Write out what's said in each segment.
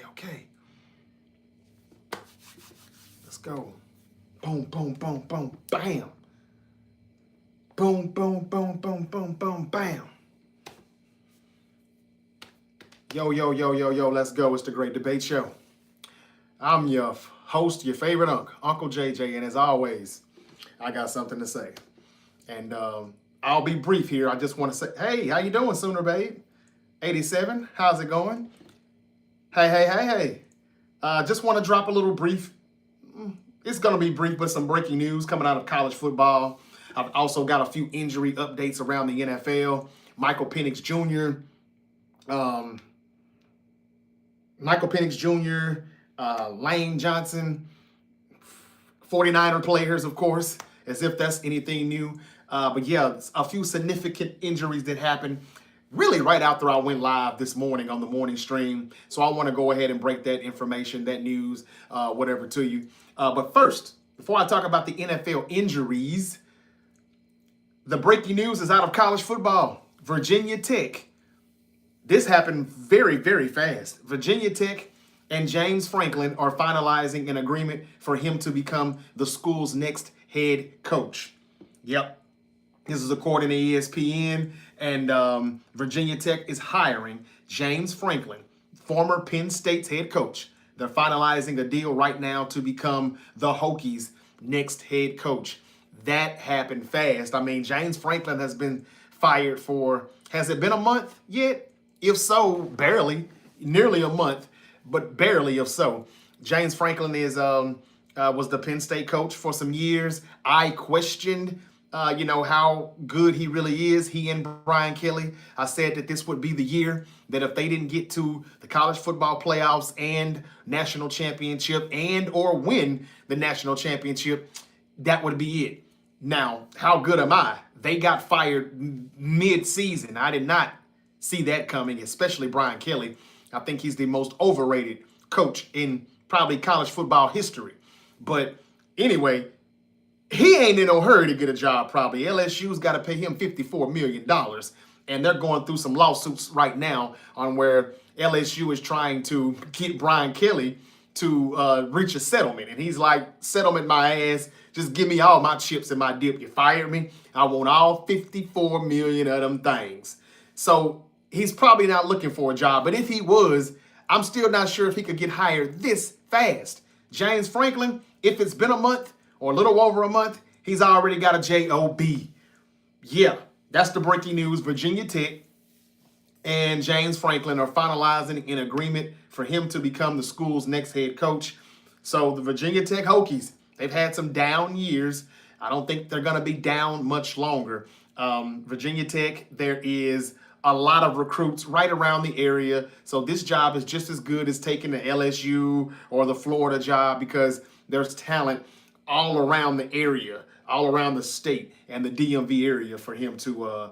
Okay. Let's go. Boom, boom, boom, boom, bam. Boom, boom, boom, boom, boom, boom, bam. Yo, let's go. It's the Great Debate Show. I'm your host, your favorite Uncle JJ, and as always, I got something to say. And I'll be brief here. I just want to say, hey, how you doing, Sooner Babe? 87, how's it going? Hey. Just want to drop a little brief. It's going to be brief, but some breaking news coming out of college football. I've also got a few injury updates around the NFL. Michael Penix Jr., Lane Johnson, 49er players, of course, as if that's anything new. But yeah, a few significant injuries that happened really right after I went live this morning on the morning stream. So I want to go ahead and break that information, that news, whatever to you. But first, before I talk about the NFL injuries, the breaking news is out of college football. Virginia Tech. This happened very, very fast. Virginia Tech and James Franklin are finalizing an agreement for him to become the school's next head coach. Yep. This is according to ESPN. And Virginia Tech is hiring James Franklin, former Penn State's head coach. They're finalizing a deal right now to become the Hokies' next head coach. That happened fast. I mean, James Franklin has been fired for, has it been a month yet? If so, barely, nearly a month, but barely if so. James Franklin is was the Penn State coach for some years. I questioned how good he really is, he and Brian Kelly. I said that this would be the year that if they didn't get to the college football playoffs and national championship and or win the national championship, that would be it. Now, how good am I? They got fired mid-season. I did not see that coming, especially Brian Kelly. I think he's the most overrated coach in probably college football history. But anyway, he ain't in no hurry to get a job probably. LSU's got to pay him $54 million. And they're going through some lawsuits right now on where LSU is trying to get Brian Kelly to reach a settlement. And he's like, settlement my ass. Just give me all my chips and my dip. You fired me. I want all 54 million of them things. So he's probably not looking for a job. But if he was, I'm still not sure if he could get hired this fast. James Franklin, if it's been a month or a little over a month, he's already got a job. Yeah, that's the breaking news. Virginia Tech and James Franklin are finalizing an agreement for him to become the school's next head coach. So the Virginia Tech Hokies, they've had some down years. I don't think they're going to be down much longer. Virginia Tech, there is a lot of recruits right around the area. So this job is just as good as taking the LSU or the Florida job because there's talent all around the area, all around the state and the DMV area for him to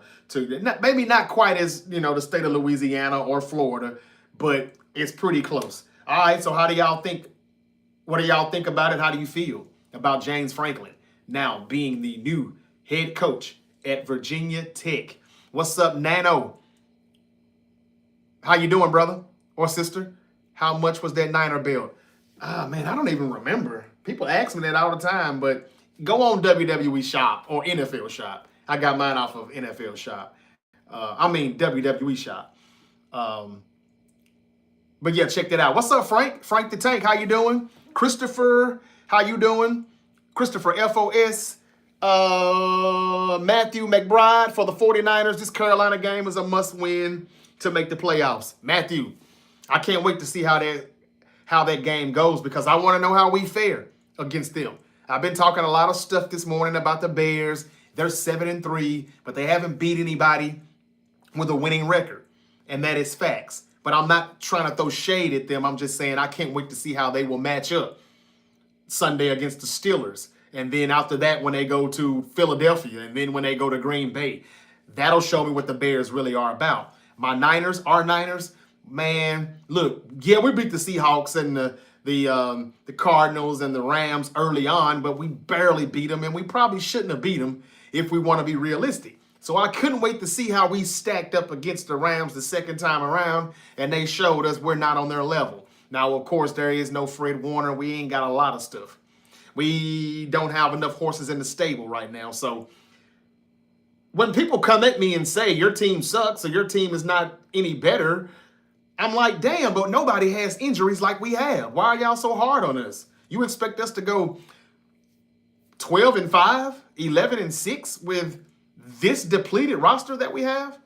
maybe not quite as, the state of Louisiana or Florida, but it's pretty close. All right, so how do y'all think? What do y'all think about it? How do you feel about James Franklin now being the new head coach at Virginia Tech? What's up, Nano? How you doing, brother or sister? How much was that Niner belt? Man, I don't even remember. People ask me that all the time, but go on WWE Shop or NFL Shop. I got mine off of NFL Shop. WWE Shop. But yeah, check that out. What's up, Frank? Frank the Tank, how you doing? Christopher, how you doing? Christopher FOS. Matthew McBride for the 49ers. This Carolina game is a must-win to make the playoffs. Matthew, I can't wait to see how that game goes because I want to know how we fare against them. I've been talking a lot of stuff this morning about the Bears. They're 7-3, but they haven't beat anybody with a winning record, and that is facts. But I'm not trying to throw shade at them. I'm just saying I can't wait to see how they will match up Sunday against the Steelers. And then after that, when they go to Philadelphia, and then when they go to Green Bay, that'll show me what the Bears really are about. My Niners, our Niners, man, look, yeah, we beat the Seahawks and the Cardinals and the Rams early on, but we barely beat them, and we probably shouldn't have beat them if we want to be realistic. So I couldn't wait to see how we stacked up against the Rams the second time around, and they showed us we're not on their level. Now, of course, there is no Fred Warner. We ain't got a lot of stuff. We don't have enough horses in the stable right now. So when people come at me and say your team sucks or your team is not any better, I'm like, damn, but nobody has injuries like we have. Why are y'all so hard on us? You expect us to go 12-5, 11-6 with this depleted roster that we have?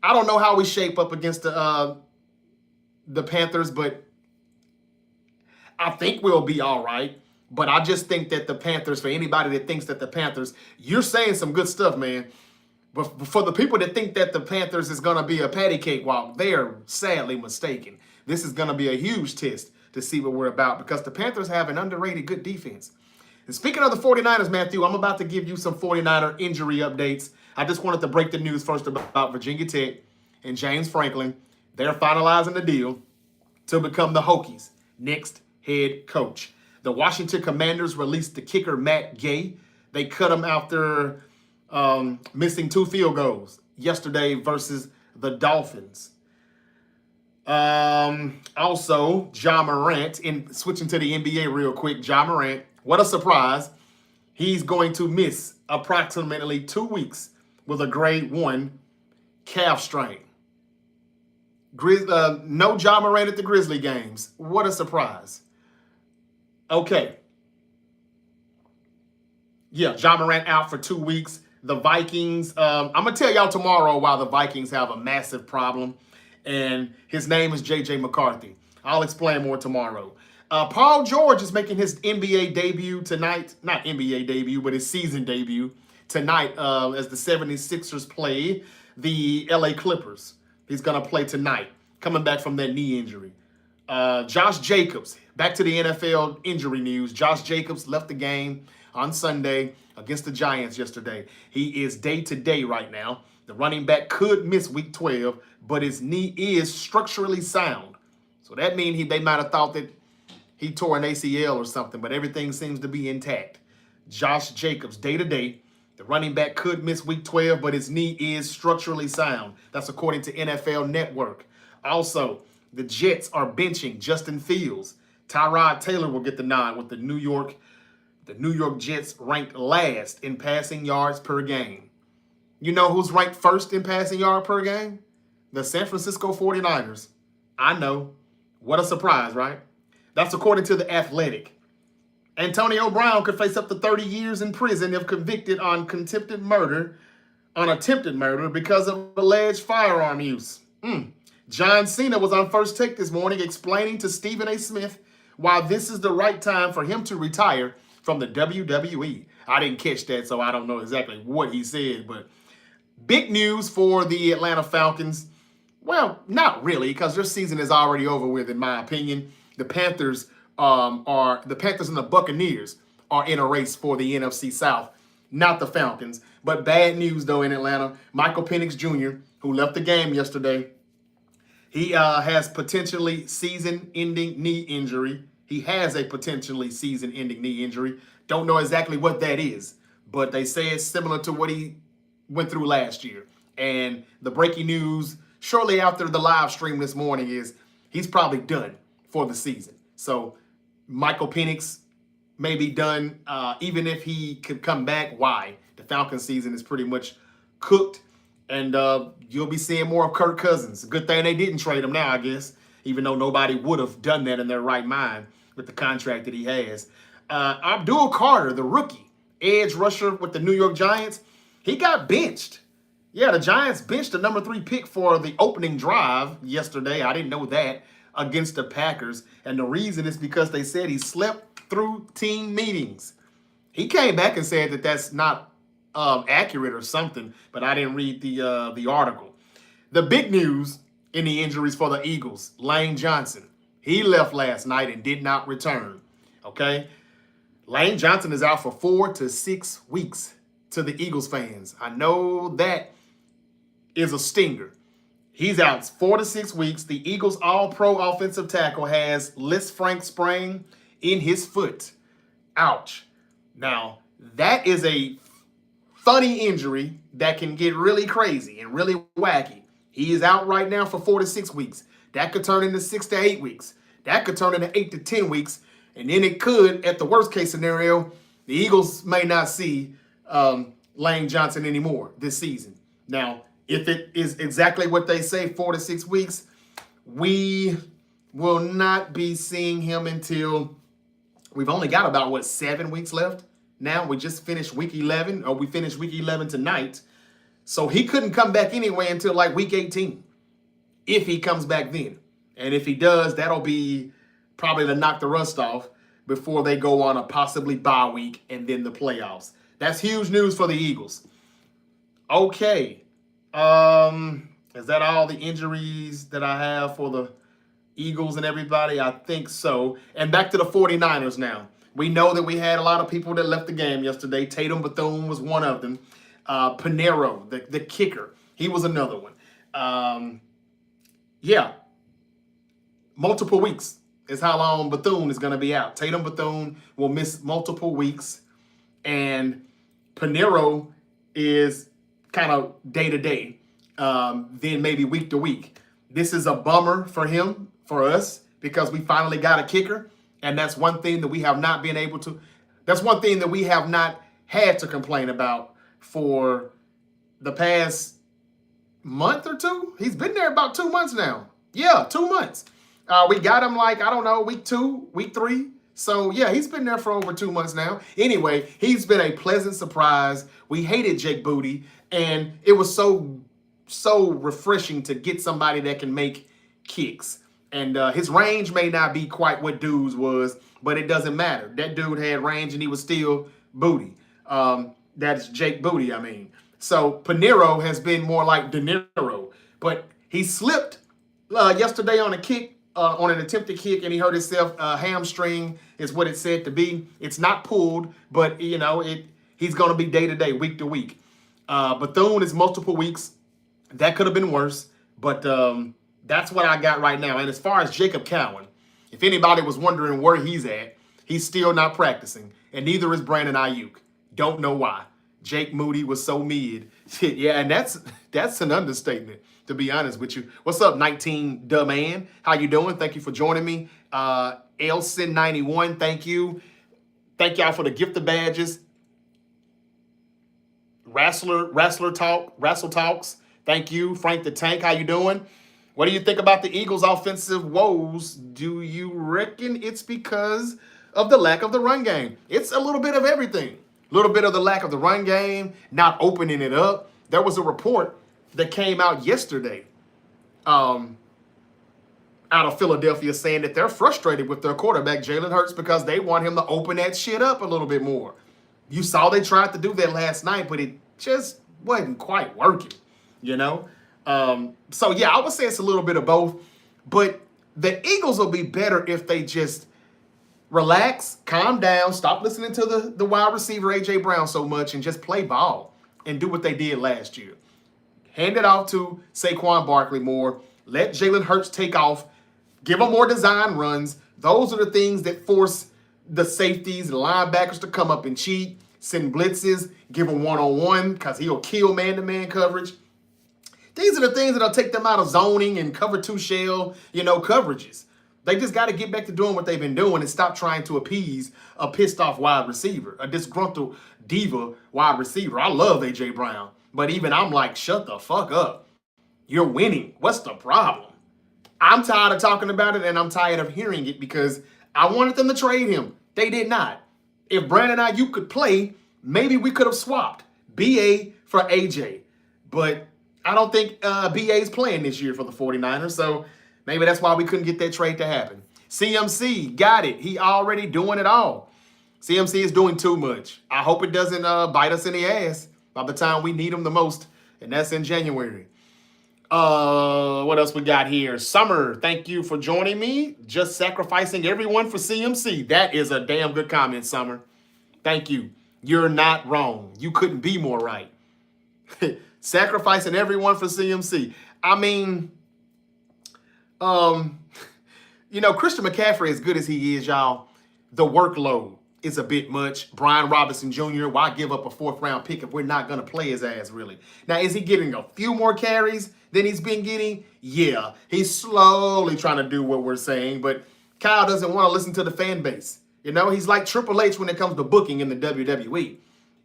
I don't know how we shape up against the Panthers, but I think we'll be all right. But I just think that the Panthers, for anybody that thinks that the Panthers, you're saying some good stuff, man. But for the people that think that the Panthers is going to be a patty cake walk, they are sadly mistaken. This is going to be a huge test to see what we're about because the Panthers have an underrated good defense. And speaking of the 49ers, Matthew, I'm about to give you some 49er injury updates. I just wanted to break the news first about Virginia Tech and James Franklin. They're finalizing the deal to become the Hokies' next head coach. The Washington Commanders released the kicker Matt Gay. They cut him after missing 2 field goals yesterday versus the Dolphins. Also, Ja Morant, switching to the NBA real quick, Ja Morant, what a surprise. He's going to miss approximately 2 weeks with a grade 1 calf strain. No Ja Morant at the Grizzly games. What a surprise. Okay. Yeah, Ja Morant out for 2 weeks. The Vikings, I'm going to tell y'all tomorrow why the Vikings have a massive problem. And his name is J.J. McCarthy. I'll explain more tomorrow. Paul George is making his NBA debut tonight. Not NBA debut, but his season debut tonight as the 76ers play the LA Clippers. He's going to play tonight, coming back from that knee injury. Josh Jacobs, back to the NFL injury news. Josh Jacobs left the game on Sunday against the Giants yesterday. He is day-to-day right now. The running back could miss week 12, but his knee is structurally sound. So that means they might have thought that he tore an ACL or something, but everything seems to be intact. Josh Jacobs, day-to-day. The running back could miss week 12, but his knee is structurally sound. That's according to NFL Network. Also, the Jets are benching Justin Fields. Tyrod Taylor will get the nod with the New York Jets ranked last in passing yards per game. You know who's ranked first in passing yard per game? The San Francisco 49ers. I know. What a surprise, right? That's according to The Athletic. Antonio Brown could face up to 30 years in prison if convicted on attempted murder because of alleged firearm use. John Cena was on First Take this morning explaining to Stephen A. Smith why this is the right time for him to retire from the WWE. I didn't catch that, so I don't know exactly what he said, but big news for the Atlanta Falcons. Well, not really, because their season is already over with, in my opinion. The Panthers and the Buccaneers are in a race for the NFC South, not the Falcons. But bad news, though, in Atlanta. Michael Penix Jr., who left the game yesterday, he has potentially season-ending knee injury. He has a potentially season-ending knee injury. Don't know exactly what that is, but they say it's similar to what he went through last year. And the breaking news shortly after the live stream this morning is he's probably done for the season. So Michael Penix may be done. Even if he could come back, why? The Falcons season is pretty much cooked. And you'll be seeing more of Kirk Cousins. Good thing they didn't trade him now, I guess, even though nobody would have done that in their right mind with the contract that he has. Abdul Carter, the rookie edge rusher with the New York Giants, he got benched. Yeah, the Giants benched the number 3 pick for the opening drive yesterday. I didn't know that, against the Packers. And the reason is because they said he slept through team meetings. He came back and said that that's not accurate or something, but I didn't read the article. The big news in the injuries for the Eagles, Lane Johnson. He left last night and did not return. Okay? Lane Johnson is out for 4 to 6 weeks to the Eagles fans. I know that is a stinger. He's out 4 to 6 weeks. The Eagles all-pro offensive tackle has Lisfranc sprain in his foot. Ouch. Now, that is a funny injury that can get really crazy and really wacky. He is out right now for 4 to 6 weeks. That could turn into 6 to 8 weeks. That could turn into 8 to 10 weeks. And then it could, at the worst case scenario, the Eagles may not see Lane Johnson anymore this season. Now, if it is exactly what they say, 4 to 6 weeks, we will not be seeing him until we've only got about, 7 weeks left. Now we just finished week 11, or we finished week 11 tonight. So he couldn't come back anyway until like week 18, if he comes back then. And if he does, that'll be probably to knock the rust off before they go on a possibly bye week and then the playoffs. That's huge news for the Eagles. Okay. Is that all the injuries that I have for the Eagles and everybody? I think so. And back to the 49ers now. We know that we had a lot of people that left the game yesterday. Tatum Bethune was one of them. Pinero, the kicker, he was another one. Yeah. Multiple weeks is how long Bethune is going to be out. Tatum Bethune will miss multiple weeks. And Pinero is kind of day to day, then maybe week to week. This is a bummer for him, for us, because we finally got a kicker. And that's one thing that we have not been able to, that's one thing that we have not had to complain about for the past month or two. He's been there about 2 months now. Yeah, 2 months. We got him like, I don't know, week 2, week 3. So, yeah, he's been there for over 2 months now. Anyway, he's been a pleasant surprise. We hated Jake Booty, and it was so refreshing to get somebody that can make kicks. And his range may not be quite what Dude's was, but it doesn't matter. That dude had range, and he was still Booty. That's Jake Booty, I mean. So Pinero has been more like De Niro, but he slipped yesterday on a kick, on an attempted kick, and he hurt himself. Hamstring is what it said to be. It's not pulled, but you know he's going to be day to day, week to week. Bethune is multiple weeks. That could have been worse, but that's what I got right now. And as far as Jacob Cowan, if anybody was wondering where he's at, he's still not practicing, and neither is Brandon Ayuk. Don't know why. Jake Moody was so mid. Yeah, and that's an understatement, to be honest with you. What's up, 19 Duh Man? How you doing? Thank you for joining me. Elson91, thank you. Thank y'all for the gift of badges. Wrestler Talks. Thank you. Frank the Tank, how you doing? What do you think about the Eagles' offensive woes? Do you reckon it's because of the lack of the run game? It's a little bit of everything. A little bit of the lack of the run game, not opening it up. There was a report that came out yesterday out of Philadelphia saying that they're frustrated with their quarterback, Jalen Hurts, because they want him to open that shit up a little bit more. You saw they tried to do that last night, but it just wasn't quite working, you know? So, yeah, I would say it's a little bit of both. But the Eagles will be better if they just relax, calm down, stop listening to the wide receiver, A.J. Brown, so much, and just play ball and do what they did last year. Hand it off to Saquon Barkley more. Let Jalen Hurts take off. Give him more design runs. Those are the things that force the safeties, the linebackers to come up and cheat, send blitzes, give him one-on-one because he'll kill man-to-man coverage. These are the things that'll take them out of zoning and cover two shell, coverages. They just got to get back to doing what they've been doing and stop trying to appease a pissed-off wide receiver, a disgruntled diva wide receiver. I love A.J. Brown, but even I'm like, shut the fuck up. You're winning. What's the problem? I'm tired of talking about it, and I'm tired of hearing it because I wanted them to trade him. They did not. If Brandon Ayuk could play, maybe we could have swapped B.A. for A.J., but I don't think B.A.'s playing this year for the 49ers, so maybe that's why we couldn't get that trade to happen. CMC, got it. He already doing it all. CMC is doing too much. I hope it doesn't bite us in the ass by the time we need him the most, and that's in January. What else we got here? Summer, thank you for joining me. Just sacrificing everyone for CMC. That is a damn good comment, Summer. Thank you. You're not wrong. You couldn't be more right. Sacrificing everyone for CMC. I mean, Christian McCaffrey, as good as he is, y'all, the workload is a bit much. Brian Robinson Jr., why give up a 4th-round pick if we're not going to play his ass, really? Now, is he getting a few more carries than he's been getting? Yeah, he's slowly trying to do what we're saying, but Kyle doesn't want to listen to the fan base. You know, he's like Triple H when it comes to booking in the WWE.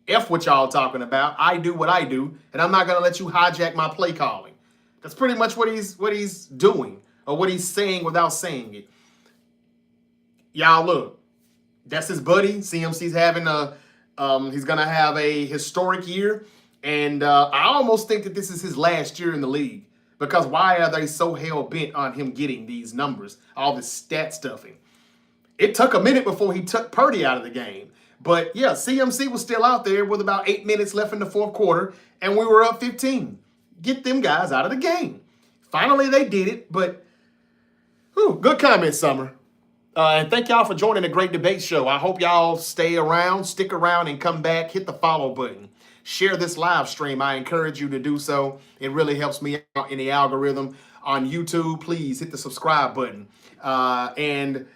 F what y'all talking about. I do what I do, and I'm not gonna let you hijack my play calling. That's pretty much what he's doing, or what he's saying without saying it. Y'all look, that's his buddy. CMC's having he's gonna have a historic year, and I almost think that this is his last year in the league. Because why are they so hell bent on him getting these numbers, all this stat stuffing? It took a minute before he took Purdy out of the game. But yeah, CMC was still out there with about 8 minutes left in the fourth quarter, and we were up 15. Get them guys out of the game. Finally, they did it, but good comment, Summer. And thank y'all for joining the Great Debate Show. I hope y'all stay around, stick around, and come back. Hit the follow button. Share this live stream. I encourage you to do so. It really helps me out in the algorithm on YouTube. Please hit the subscribe button. And,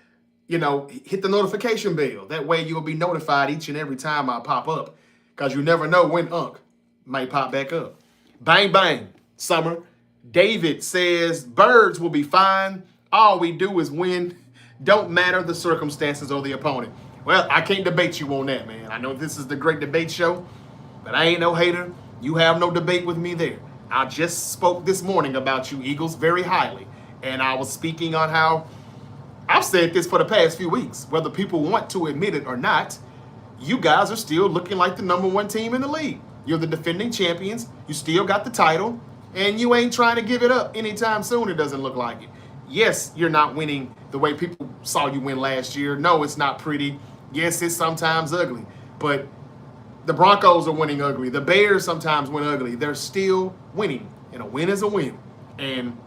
you know, hit the notification bell. That way you'll be notified each and every time I pop up. Because you never know when Unc might pop back up. Bang, bang, Summer. David says, birds will be fine. All we do is win. Don't matter the circumstances or the opponent. Well, I can't debate you on that, man. I know this is the Great Debate Show, but I ain't no hater. You have no debate with me there. I just spoke this morning about you Eagles very highly. And I was speaking on how I've said this for the past few weeks. Whether people want to admit it or not, you guys are still looking like the #1 team in the league. You're the defending champions. You still got the title. And you ain't trying to give it up anytime soon, it doesn't look like it. Yes, you're not winning the way people saw you win last year. No, it's not pretty. Yes, it's sometimes ugly. But the Broncos are winning ugly. The Bears sometimes win ugly. They're still winning. And a win is a win. And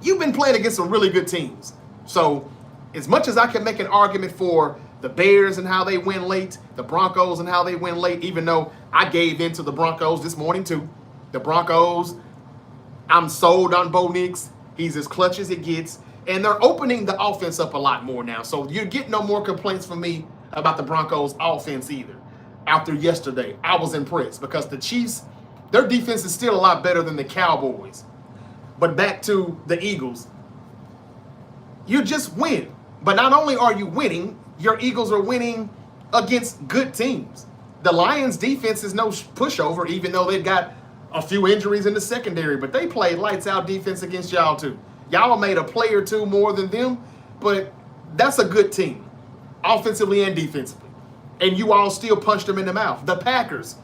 you've been playing against some really good teams. So as much as I can make an argument for the Bears and how they win late, the Broncos and how they win late, even though I gave in to the Broncos this morning too. The Broncos, I'm sold on Bo Nix. He's as clutch as it gets. And they're opening the offense up a lot more now. So you get no more complaints from me about the Broncos offense either. After yesterday, I was impressed because the Chiefs, their defense is still a lot better than the Cowboys. But back to the Eagles, you just win. But not only are you winning, your Eagles are winning against good teams. The Lions defense is no pushover, even though they've got a few injuries in the secondary, but they played lights out defense against y'all too. Y'all made a play or two more than them, but that's a good team, offensively and defensively. And you all still punched them in the mouth. The Packers,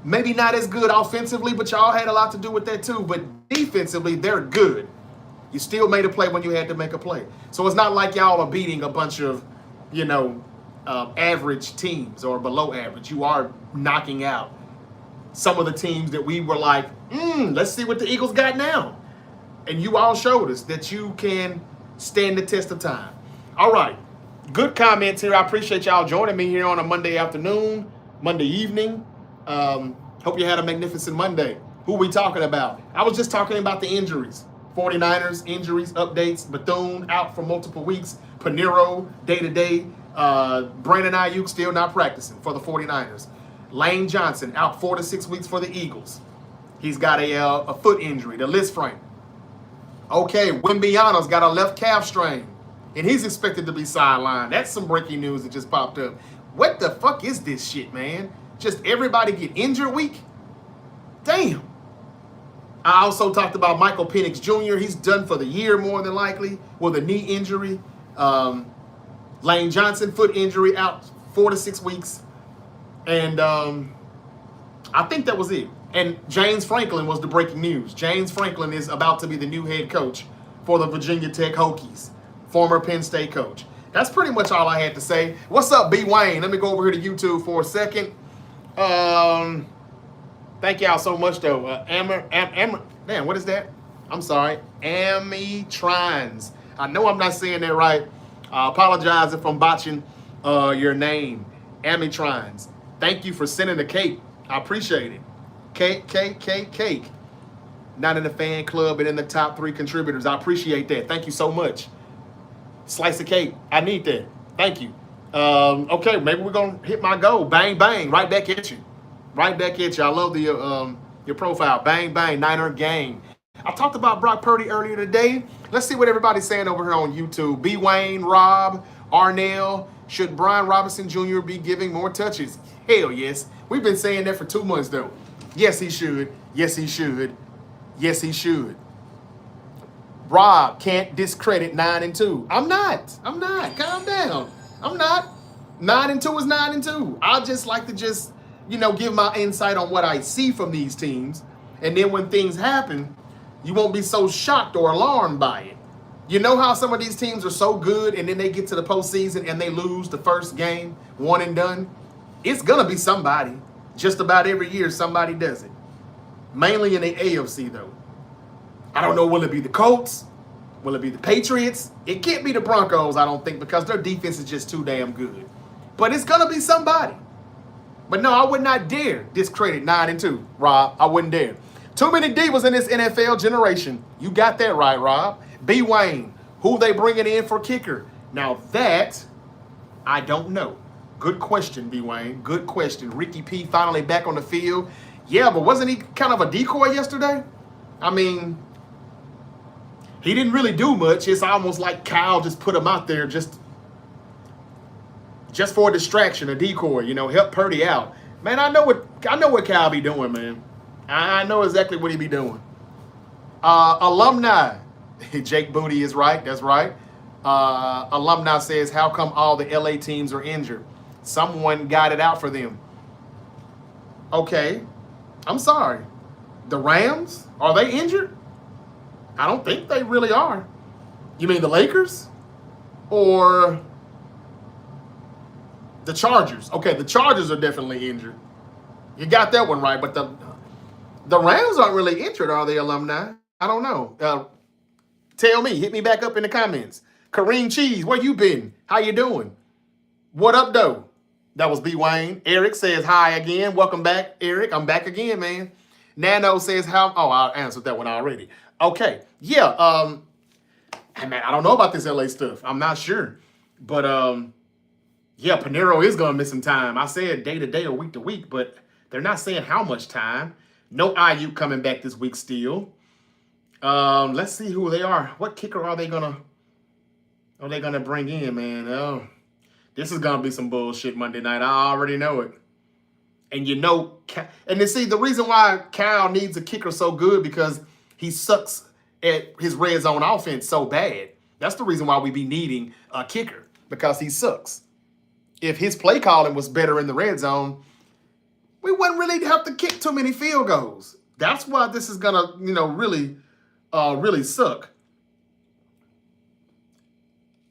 maybe not as good offensively, but y'all had a lot to do with that too. But defensively, they're good. You still made a play when you had to make a play. So it's not like y'all are beating a bunch of, average teams or below average. You are knocking out some of the teams that we were like, let's see what the Eagles got now. And you all showed us that you can stand the test of time. All right. Good comments here. I appreciate y'all joining me here on a Monday afternoon, Monday evening. Hope you had a magnificent Monday. Who are we talking about? I was just talking about the injuries. 49ers injuries, updates. Bethune out for multiple weeks. Panero day-to-day. Brandon Ayuk still not practicing for the 49ers. Lane Johnson out 4 to 6 weeks for the Eagles. He's got a foot injury, the Liz frame. Okay, Wimbiano's got a left calf strain, and he's expected to be sidelined. That's some breaking news that just popped up. What the fuck is this shit, man? Just everybody get injured week? Damn. I also talked about Michael Penix Jr. He's done for the year more than likely with a knee injury. Lane Johnson, foot injury, out 4 to 6 weeks. And I think that was it. And James Franklin was the breaking news. James Franklin is about to be the new head coach for the Virginia Tech Hokies, former Penn State coach. That's pretty much all I had to say. What's up, B. Wayne? Let me go over here to YouTube for a second. Thank y'all so much, though. Man, what is that? I'm sorry. Amitrines. I know I'm not saying that right. I apologize if I'm botching your name. Amitrines. Thank you for sending the cake. I appreciate it. Cake. Not in the fan club, but in the top 3 contributors. I appreciate that. Thank you so much. Slice of cake. I need that. Thank you. Okay, maybe we're going to hit my goal. Bang, bang. Right back at you. Right back at you. I love your profile. Bang, bang. Niner gang. I talked about Brock Purdy earlier today. Let's see what everybody's saying over here on YouTube. B. Wayne, Rob, Arnell. Should Brian Robinson Jr. be giving more touches? Hell yes. We've been saying that for 2 months though. Yes, he should. Yes, he should. Yes, he should. Rob can't discredit 9-2. I'm not. Calm down. I'm not. 9-2 is 9-2. I just like to give my insight on what I see from these teams. And then when things happen, you won't be so shocked or alarmed by it. You know how some of these teams are so good and then they get to the postseason and they lose the first game, one and done? It's going to be somebody. Just about every year, somebody does it. Mainly in the AFC, though. I don't know, will it be the Colts? Will it be the Patriots? It can't be the Broncos, I don't think, because their defense is just too damn good. But it's going to be somebody. But no, I would not dare discredit 9-2, Rob. I wouldn't dare. Too many divas in this NFL generation. You got that right, Rob. B. Wayne, who they bringing in for kicker? Now that, I don't know. Good question, B. Wayne. Good question. Ricky P. finally back on the field. Yeah, but wasn't he kind of a decoy yesterday? I mean, he didn't really do much. It's almost like Kyle just put him out there just for a distraction, a decoy, help Purdy out. Man, I know what Kyle be doing, man. I know exactly what he be doing. Alumni. Jake Booty is right. That's right. Alumni says, how come all the LA teams are injured? Someone got it out for them. Okay. I'm sorry. The Rams? Are they injured? I don't think they really are. You mean the Lakers? Or the Chargers? Okay, the Chargers are definitely injured. You got that one right, but the Rams aren't really injured, are they, Alumni? I don't know. Tell me. Hit me back up in the comments. Kareem Cheese, where you been? How you doing? What up, though? That was B. Wayne. Eric says hi again. Welcome back, Eric. I'm back again, man. Nano says how... Oh, I answered that one already. Okay. Yeah. Man, I don't know about this LA stuff. I'm not sure. But, yeah, Panero is going to miss some time. I said day to day or week to week, but they're not saying how much time. No IU coming back this week still. Let's see who they are. What kicker are they gonna bring in, man? Oh, this is gonna be some bullshit Monday night. I already know it. And and you see the reason why Kyle needs a kicker so good because he sucks at his red zone offense so bad. That's the reason why we be needing a kicker, because he sucks. If his play calling was better in the red zone, we wouldn't really have to kick too many field goals. That's why this is gonna, really suck.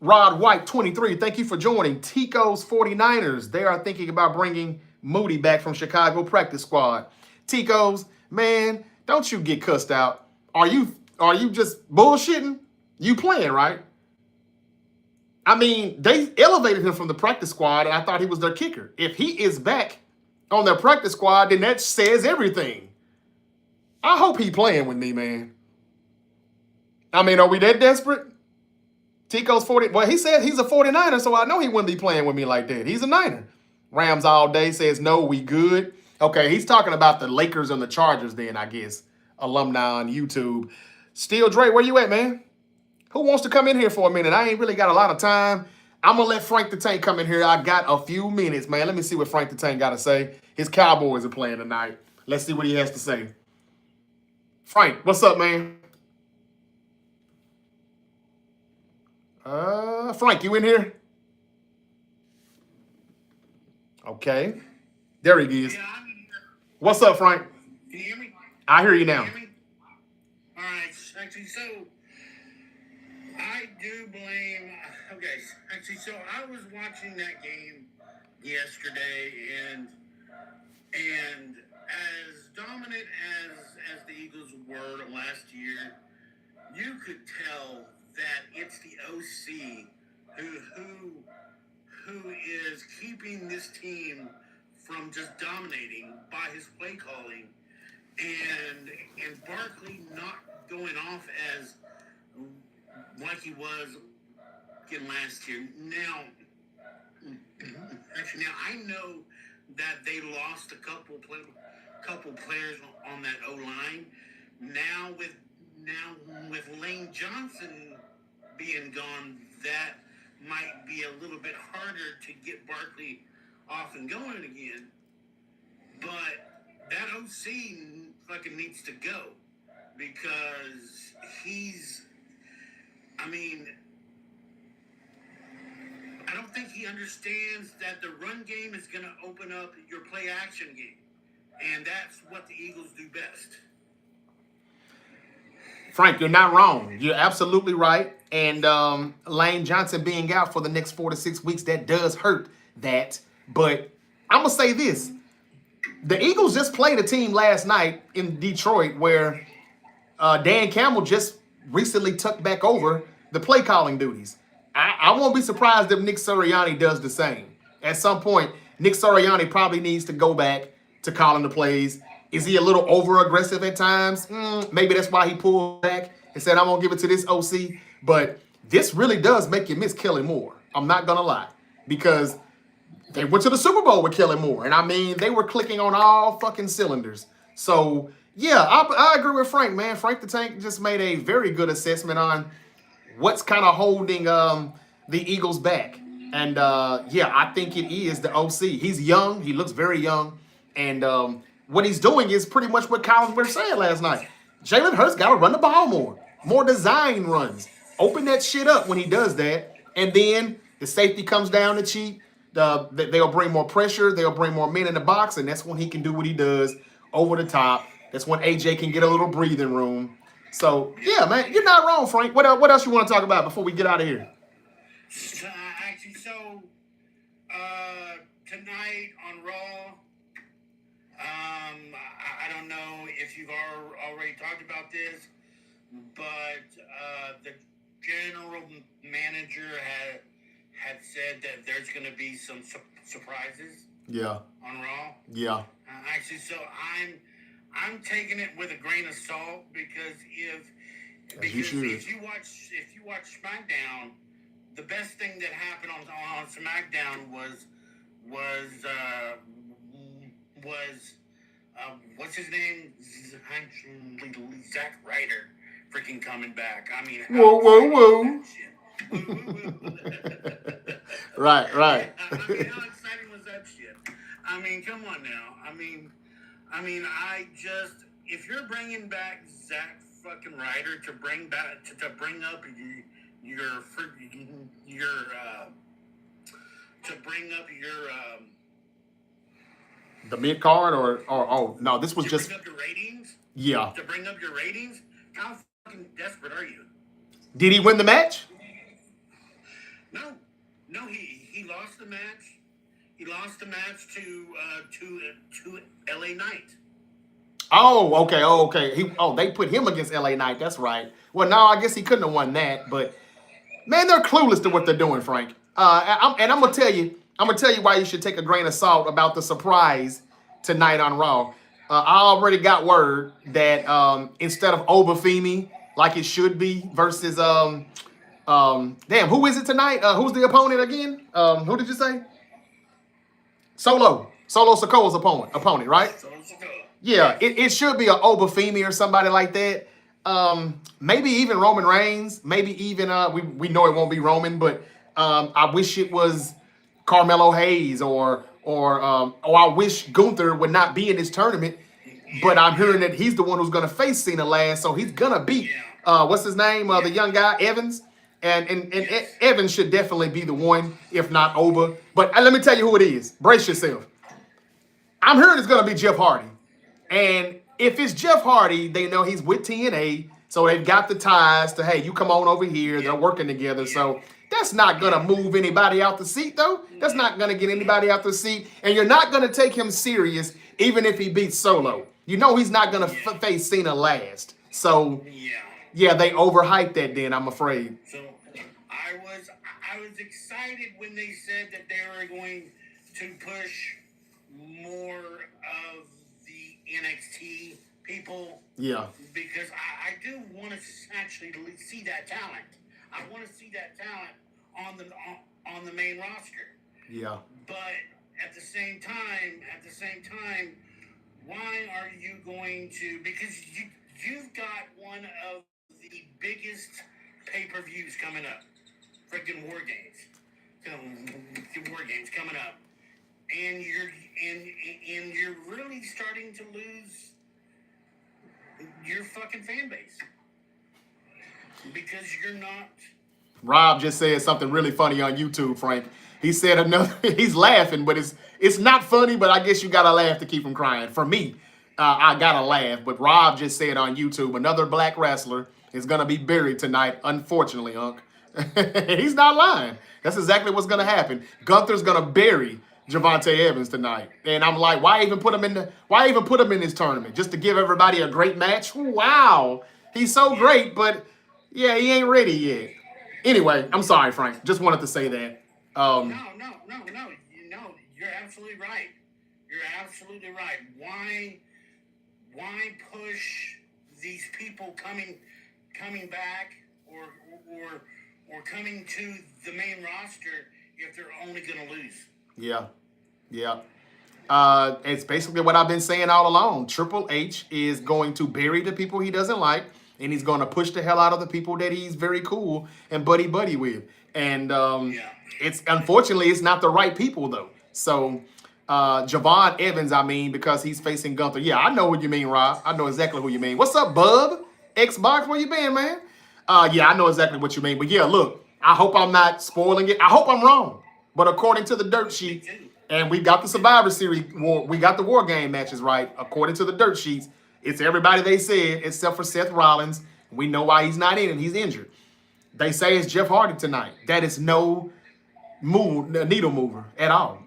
Rod White 23, thank you for joining. Tico's 49ers, they are thinking about bringing Moody back from Chicago practice squad. Tico's, man, don't you get cussed out. Are you just bullshitting? You playing, right? I mean, they elevated him from the practice squad, and I thought he was their kicker. If he is back on their practice squad, then that says everything. I hope he playing with me, man. I mean, are we that desperate? Tico's 40. Well, he said he's a 49er, so I know he wouldn't be playing with me like that. He's a Niner. Rams all day says, no, we good. Okay, he's talking about the Lakers and the Chargers then, I guess. Alumni on YouTube. Steel Dre, where you at, man? Who wants to come in here for a minute? I ain't really got a lot of time. I'm going to let Frank the Tank come in here. I got a few minutes, man. Let me see what Frank the Tank got to say. His Cowboys are playing tonight. Let's see what he has to say. Frank, what's up, man? Frank, you in here? Okay. There he is. Yeah, I'm here. What's up, Frank? Can you hear me? I hear you now. Can you hear me? All right. Actually, so I do blame. Okay. Actually, so I was watching that game yesterday, and as dominant as the Eagles were last year, you could tell that it's the OC who is keeping this team from just dominating by his play calling, and Barkley not going off as like he was in last year. Now I know that they lost a couple players on that O line. Now with now with Lane Johnson being gone, that might be a little bit harder to get Barkley off and going again. But that OC fucking needs to go because I mean, I don't think he understands that the run game is going to open up your play action game. And that's what the Eagles do best. Frank, you're not wrong. You're absolutely right. And Lane Johnson being out for the next 4 to 6 weeks, that does hurt that. But I'm going to say this. The Eagles just played a team last night in Detroit where Dan Campbell just recently took back over the play calling duties. I won't be surprised if Nick Sirianni does the same. At some point, Nick Sirianni probably needs to go back to calling the plays. Is he a little over-aggressive at times? Maybe that's why he pulled back and said, I'm going to give it to this OC. But this really does make you miss Kelly Moore. I'm not going to lie. Because they went to the Super Bowl with Kelly Moore. And, I mean, they were clicking on all fucking cylinders. So, yeah, I agree with Frank, man. Frank the Tank just made a very good assessment on what's kind of holding the Eagles back. And, yeah, I think it is the OC. He's young. He looks very young. And what he's doing is pretty much what Collins was saying last night. Jalen Hurts got to run the ball more design runs. Open that shit up when he does that. And then the safety comes down the cheap. They'll bring more pressure. They'll bring more men in the box. And that's when he can do what he does over the top. That's when AJ can get a little breathing room. So, yeah, man, you're not wrong, Frank. What else you want to talk about before we get out of here? Actually, tonight on Raw, I don't know if you've already talked about this, but the general manager had said that there's going to be some surprises. Yeah. On Raw. Yeah. Actually, so I'm taking it with a grain of salt because if you watch SmackDown, the best thing that happened on SmackDown was what's his name? Zack Ryder freaking coming back. I mean, whoa. Right. I mean, how exciting was that shit? I mean, come on now. I mean, if you're bringing back Zack fucking Ryder to bring up the mid card or oh no, this was just bring up your ratings. Yeah. To bring up your ratings, how fucking desperate are you? Did he win the match? No, he lost the match. He lost the match to LA Knight. Oh, okay. They put him against LA Knight. That's right. Well, no, I guess he couldn't have won that. But man, they're clueless to what they're doing, Frank. I'm gonna tell you why you should take a grain of salt about the surprise tonight on Raw. I already got word that instead of Obafemi, like it should be, versus who is it tonight? Who's the opponent again? Who did you say? Solo Sikoa's opponent, right? Solo Sikoa. Yeah, it should be an Obafemi or somebody like that. Maybe even Roman Reigns. Maybe even we know it won't be Roman, but I wish it was Carmelo Hayes or I wish Gunther would not be in this tournament. But I'm hearing that he's the one who's gonna face Cena last, so he's gonna beat what's his name? The young guy Evans. And Evans should definitely be the one, if not Oba. But let me tell you who it is. Brace yourself. I'm hearing it's gonna be Jeff Hardy. And if it's Jeff Hardy, they know he's with TNA, so they've got the ties to, hey, you come on over here. They're working together, so that's not going to move anybody out the seat, though. That's not going to get anybody out the seat, and you're not going to take him serious even if he beats Solo. You know he's not going to face Cena last. So, yeah, they overhyped that then, I'm afraid. So, I was excited when they said that they were going to push more of NXT people. Yeah. Because I do want to actually see that talent. I want to see that talent on the main roster. Yeah. But at the same time, why are you going to? Because you've got one of the biggest pay-per-views coming up. Freaking War Games. War Games coming up. And you're really starting to lose your fucking fan base. Because you're not. Rob just said something really funny on YouTube, Frank. He said another. He's laughing, but it's not funny. But I guess you gotta laugh to keep from crying. For me, I gotta laugh. But Rob just said on YouTube, another black wrestler is gonna be buried tonight. Unfortunately, Unc. He's not lying. That's exactly what's gonna happen. Gunther's gonna bury Javante Evans tonight, and I'm like, why even put him in this tournament just to give everybody a great match? Wow, he's so great, but yeah, he ain't ready yet. Anyway, I'm sorry, Frank. Just wanted to say that. No. You're absolutely right. You're absolutely right. Why push these people coming back or coming to the main roster if they're only going to lose? Yeah. It's basically what I've been saying all along. Triple H is going to bury the people he doesn't like, and he's going to push the hell out of the people that he's very cool and buddy with. And it's unfortunately it's not the right people though. So Javon Evans, I mean, because he's facing Gunther. Yeah, I know what you mean, Rob. I know exactly who you mean. What's up, Bub? Xbox, where you been, man? Yeah, I know exactly what you mean. But yeah, look, I hope I'm not spoiling it. I hope I'm wrong. But according to the dirt sheet, and we got the Survivor Series, we got the War Game matches right. According to the dirt sheets, it's everybody they said except for Seth Rollins. We know why he's not in it. He's injured. They say it's Jeff Hardy tonight. That is no needle mover at all.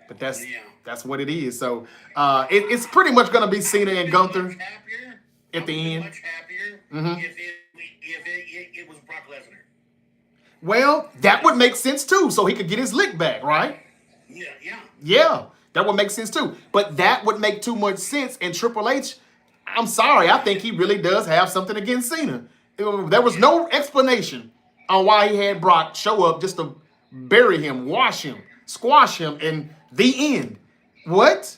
But that's what it is. So it's pretty much going to be Cena and Gunther at the end. Much happier if it was Brock Lesnar. Well, that would make sense too. So he could get his lick back, right? Yeah, that would make sense too. But that would make too much sense. And Triple H, I'm sorry, I think he really does have something against Cena. There was no explanation on why he had Brock show up just to bury him, wash him, squash him, and the end. What?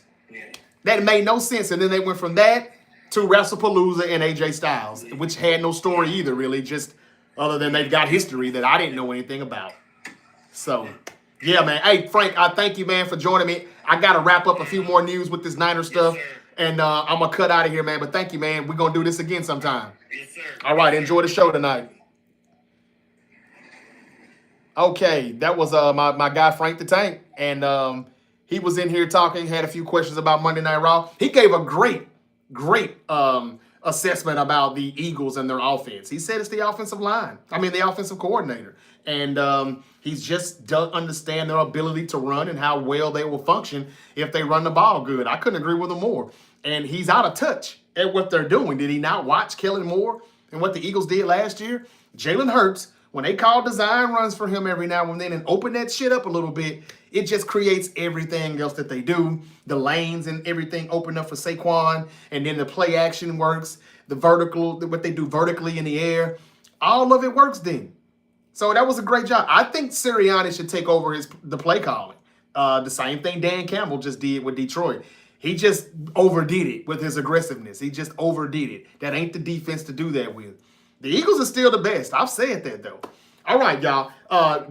That made no sense. And then they went from that to WrestlePalooza and AJ Styles, which had no story either, really, just other than they've got history that I didn't know anything about. So, yeah, man. Hey, Frank, I thank you, man, for joining me. I got to wrap up a few more news with this Niner stuff, and I'm going to cut out of here, man. But thank you, man. We're going to do this again sometime. Yes, sir. All right, enjoy the show tonight. Okay, that was my guy, Frank the Tank, and he was in here talking, had a few questions about Monday Night Raw. He gave a great assessment about the Eagles and their offense. He said it's the offensive line. I mean, the offensive coordinator. And he's just doesn't understand their ability to run and how well they will function if they run the ball good. I couldn't agree with him more. And he's out of touch at what they're doing. Did he not watch Kellen Moore and what the Eagles did last year? Jalen Hurts, when they call design runs for him every now and then and open that shit up a little bit, it just creates everything else that they do. The lanes and everything open up for Saquon, and then the play action works. The vertical, what they do vertically in the air, all of it works then. So that was a great job. I think Sirianni should take over the play calling. The same thing Dan Campbell just did with Detroit. He just overdid it with his aggressiveness. He just overdid it. That ain't the defense to do that with. The Eagles are still the best. I've said that, though. All right, y'all.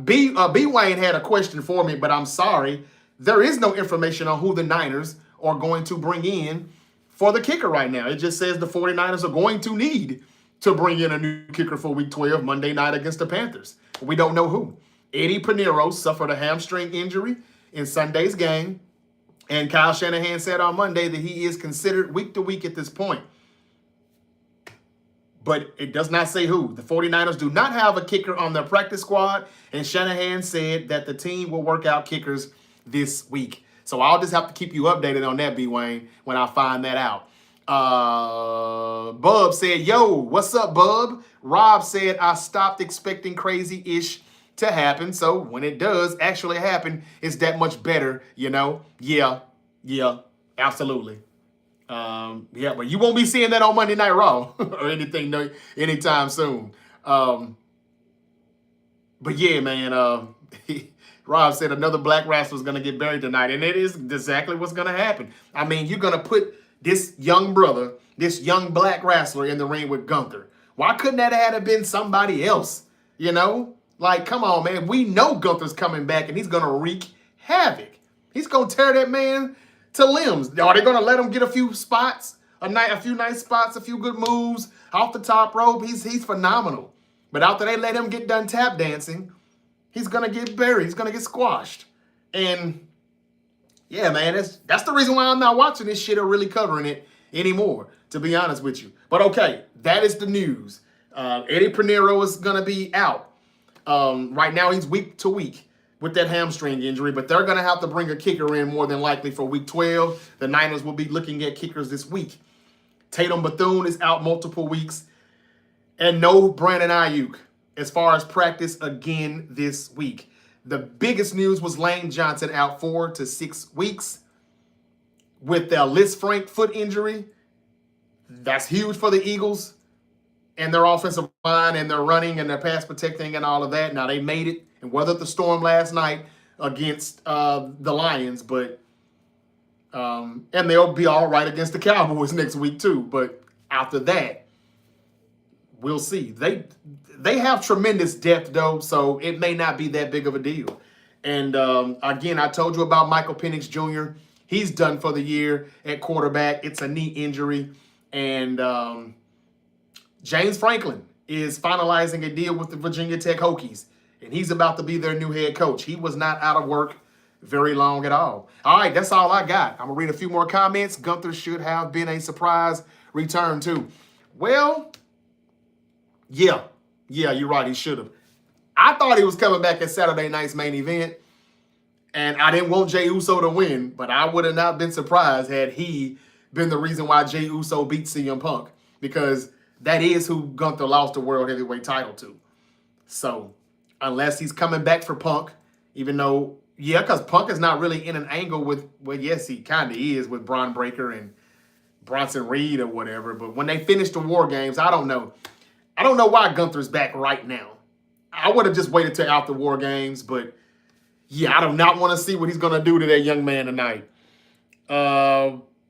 B. Wayne had a question for me, but I'm sorry. There is no information on who the Niners are going to bring in for the kicker right now. It just says the 49ers are going to need to bring in a new kicker for Week 12, Monday night against the Panthers. We don't know who. Eddie Pinheiro suffered a hamstring injury in Sunday's game, and Kyle Shanahan said on Monday that he is considered week to week at this point. But it does not say who. The 49ers do not have a kicker on their practice squad, and Shanahan said that the team will work out kickers this week. So I'll just have to keep you updated on that, B. Wayne, when I find that out. Bub said, yo, what's up, Bub? Rob said, I stopped expecting crazy-ish to happen, so when it does actually happen, it's that much better, you know? Yeah, absolutely. Yeah, but you won't be seeing that on Monday Night Raw or anything anytime soon. But yeah, man, Rob said another black wrestler is going to get buried tonight, and it is exactly what's going to happen. I mean, you're going to put this young brother, this young black wrestler in the ring with Gunther. Why couldn't that have been somebody else? You know? Like, come on, man. We know Gunther's coming back and he's going to wreak havoc. He's going to tear that man to limbs. Are they going to let him get a few spots? A few nice spots, a few good moves off the top rope. He's phenomenal. But after they let him get done tap dancing, he's going to get buried. He's going to get squashed. And yeah, man, that's the reason why I'm not watching this shit or really covering it anymore, to be honest with you. But okay, that is the news. Eddie Pinheiro is going to be out. Right now, he's week to week with that hamstring injury, but they're going to have to bring a kicker in more than likely for week 12. The Niners will be looking at kickers this week. Tatum Bethune is out multiple weeks. And no Brandon Ayuk as far as practice again this week. The biggest news was Lane Johnson out 4 to 6 weeks with the Liz Frank foot injury. That's huge for the Eagles and their offensive line and their running and their pass protecting and all of that. Now, they made it and weathered the storm last night against the Lions, but and they'll be all right against the Cowboys next week too. But after that, we'll see. They have tremendous depth, though, so it may not be that big of a deal. And again, I told you about Michael Penix Jr. He's done for the year at quarterback. It's a knee injury. And James Franklin is finalizing a deal with the Virginia Tech Hokies, and he's about to be their new head coach. He was not out of work very long at all. All right, that's all I got. I'm going to read a few more comments. Gunther should have been a surprise return, too. Well, yeah, you're right. He should have. I thought he was coming back at Saturday night's main event, and I didn't want Jey Uso to win, but I would have not been surprised had he been the reason why Jey Uso beat CM Punk, because that is who Gunther lost the World Heavyweight title to. So, unless he's coming back for Punk, even though, yeah, because Punk is not really in an angle with, well, yes, he kind of is with Braun Breaker and Bronson Reed or whatever, but when they finish the War Games, I don't know. I don't know why Gunther's back right now. I would have just waited till after War Games, but yeah, I do not want to see what he's going to do to that young man tonight.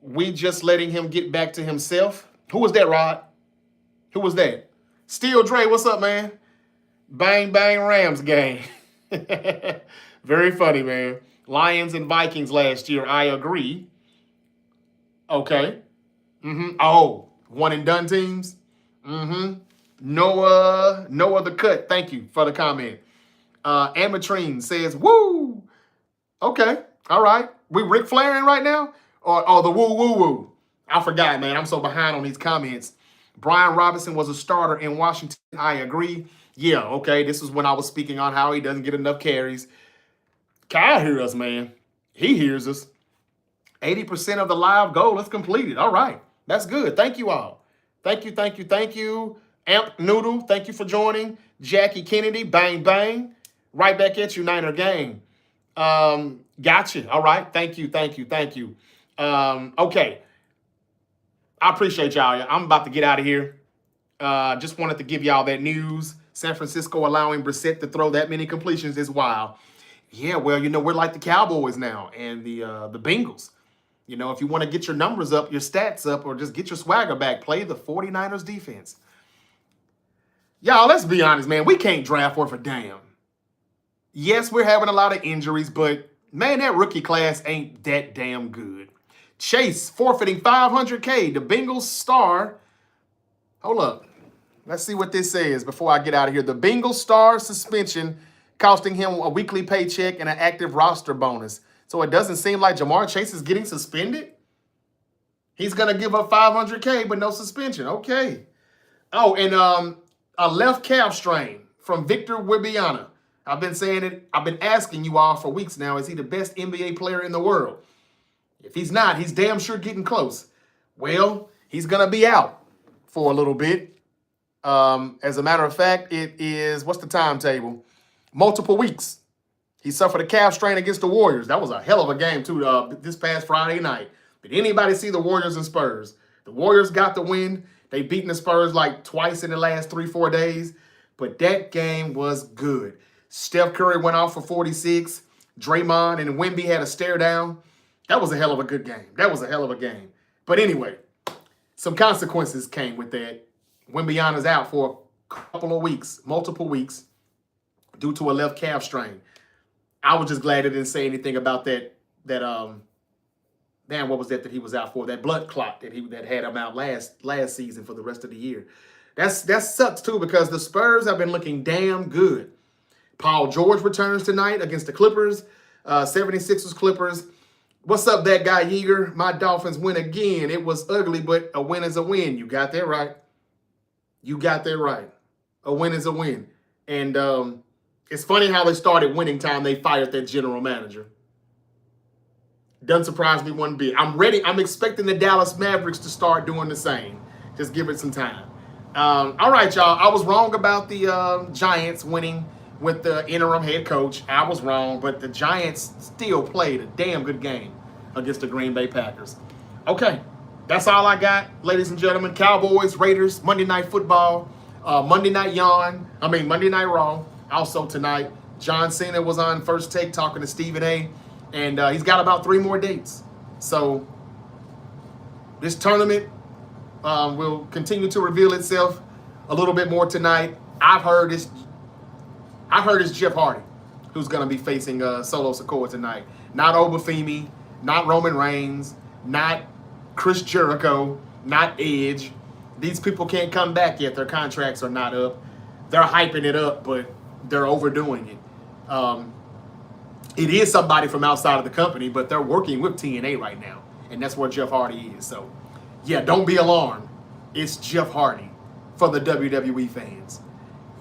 We just letting him get back to himself. Who was that, Rod? Who was that? Steel Dre, what's up, man? Bang, bang, Rams game. Very funny, man. Lions and Vikings last year, I agree. Okay. Oh, one and done teams? No other cut. Thank you for the comment. Amatrine says, woo. Okay. All right. We Ric Flairing right now? Or the woo woo woo? I forgot, man. I'm so behind on these comments. Brian Robinson was a starter in Washington. I agree. Yeah, okay. This is when I was speaking on how he doesn't get enough carries. Kyle hears us, man. He hears us. 80% of the live goal is completed. All right. That's good. Thank you all. Thank you. Amp Noodle, thank you for joining. Jackie Kennedy, bang, bang. Right back at you, Niner gang. Gotcha. All right. Thank you. Okay. I appreciate y'all. I'm about to get out of here. Just wanted to give y'all that news. San Francisco allowing Brissett to throw that many completions is wild. Yeah, well, we're like the Cowboys now and the Bengals. If you want to get your numbers up, your stats up, or just get your swagger back, play the 49ers defense. Y'all, let's be honest, man. We can't draft worth a damn. Yes, we're having a lot of injuries, but, man, that rookie class ain't that damn good. Chase forfeiting $500K. The Bengals star. Hold up. Let's see what this says before I get out of here. The Bengals star suspension costing him a weekly paycheck and an active roster bonus. So it doesn't seem like Jamar Chase is getting suspended? He's going to give up $500K, but no suspension. Okay. Oh, and a left calf strain from Victor Wembanyama. I've been saying it. I've been asking you all for weeks now. Is he the best NBA player in the world? If he's not, he's damn sure getting close. Well, he's going to be out for a little bit. As a matter of fact, it is, what's the timetable? Multiple weeks. He suffered a calf strain against the Warriors. That was a hell of a game, too, this past Friday night. Did anybody see the Warriors and Spurs? The Warriors got the win. They beaten the Spurs like twice in the last 3-4 days. But that game was good. Steph Curry went off for 46. Draymond and Wemby had a stare down. That was a hell of a good game. But anyway, some consequences came with that. Wembanyama's out for a couple of weeks, multiple weeks, due to a left calf strain. I was just glad it didn't say anything about man, what was that he was out for? That blood clot that had him out last season for the rest of the year. That sucks too, because the Spurs have been looking damn good. Paul George returns tonight against the Clippers, 76ers Clippers. What's up, that guy Yeager? My Dolphins win again. It was ugly, but a win is a win. You got that right. You got that right. A win is a win. And it's funny how they started winning time. They fired that general manager. Doesn't surprise me one bit. I'm ready. I'm expecting the Dallas Mavericks to start doing the same. Just give it some time. All right, y'all. I was wrong about the Giants winning with the interim head coach. I was wrong, but the Giants still played a damn good game against the Green Bay Packers. Okay, that's all I got, ladies and gentlemen. Cowboys, Raiders, Monday Night Football, Monday Night Raw. Also tonight, John Cena was on First Take talking to Stephen A., and he's got about 3 more dates. So this tournament will continue to reveal itself a little bit more tonight. I heard it's Jeff Hardy who's going to be facing Solo Sikoa tonight. Not Obafemi, not Roman Reigns, not Chris Jericho, not Edge. These people can't come back yet. Their contracts are not up. They're hyping it up, but they're overdoing it. It is somebody from outside of the company, but they're working with TNA right now, and that's where Jeff Hardy is. So, yeah, don't be alarmed. It's Jeff Hardy for the WWE fans.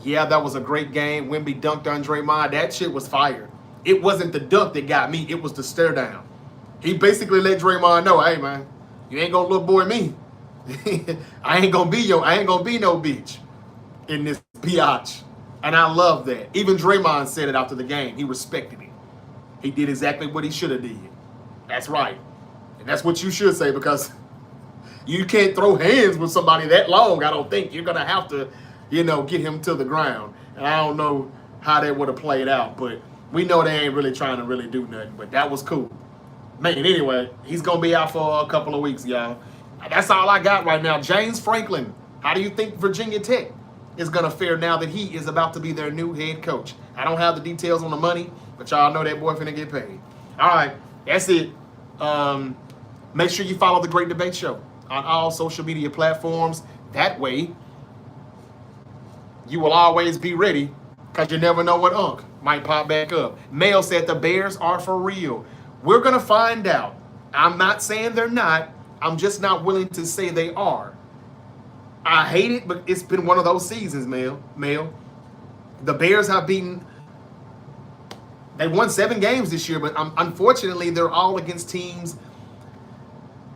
Yeah, that was a great game. Wemby dunked on Draymond. That shit was fire. It wasn't the dunk that got me. It was the stare down. He basically let Draymond know, hey, man, you ain't gonna little boy me. I ain't gonna be no bitch in this biatch. And I love that. Even Draymond said it after the game. He respected it. He did exactly what he should have did. That's right. And that's what you should say, because you can't throw hands with somebody that long, I don't think. You're going to have to, get him to the ground. And I don't know how that would have played out, but we know they ain't really trying to really do nothing. But that was cool. Man, anyway, he's going to be out for a couple of weeks, y'all. That's all I got right now. James Franklin, how do you think Virginia Tech is going to fare now that he is about to be their new head coach? I don't have the details on the money, but y'all know that boy finna get paid. All right, that's it. Make sure you follow The Great Debate Show on all social media platforms. That way, you will always be ready, because you never know what unk might pop back up. Mel said the Bears are for real. We're going to find out. I'm not saying they're not. I'm just not willing to say they are. I hate it, but it's been one of those seasons, Mel. The Bears have they won 7 games this year, but unfortunately, they're all against teams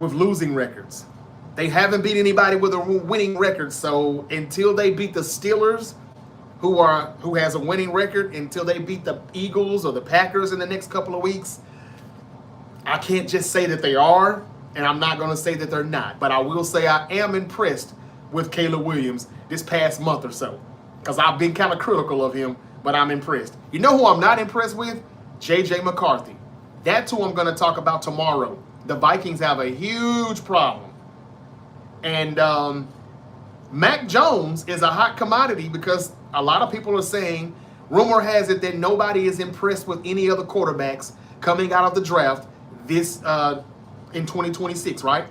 with losing records. They haven't beat anybody with a winning record. So until they beat the Steelers, who has a winning record, until they beat the Eagles or the Packers in the next couple of weeks, I can't just say that they are, and I'm not going to say that they're not. But I will say I am impressed with Caleb Williams this past month or so, because I've been kind of critical of him, but I'm impressed. You know who I'm not impressed with? J.J. McCarthy. That's who I'm going to talk about tomorrow. The Vikings have a huge problem. And Mac Jones is a hot commodity, because a lot of people are saying, rumor has it that nobody is impressed with any other quarterbacks coming out of the draft this in 2026, right?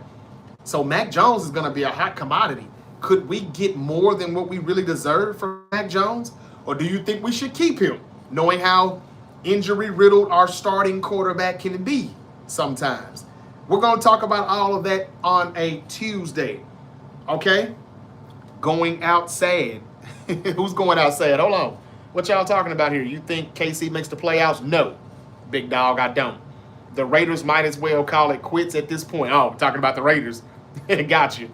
So Mac Jones is going to be a hot commodity. Could we get more than what we really deserve from Mac Jones? Or do you think we should keep him, knowing how injury-riddled our starting quarterback can be sometimes? We're going to talk about all of that on a Tuesday, okay? Going out sad. Who's going out sad? Hold on. What y'all talking about here? You think KC makes the playoffs? No, big dog, I don't. The Raiders might as well call it quits at this point. Oh, we're talking about the Raiders. Got you.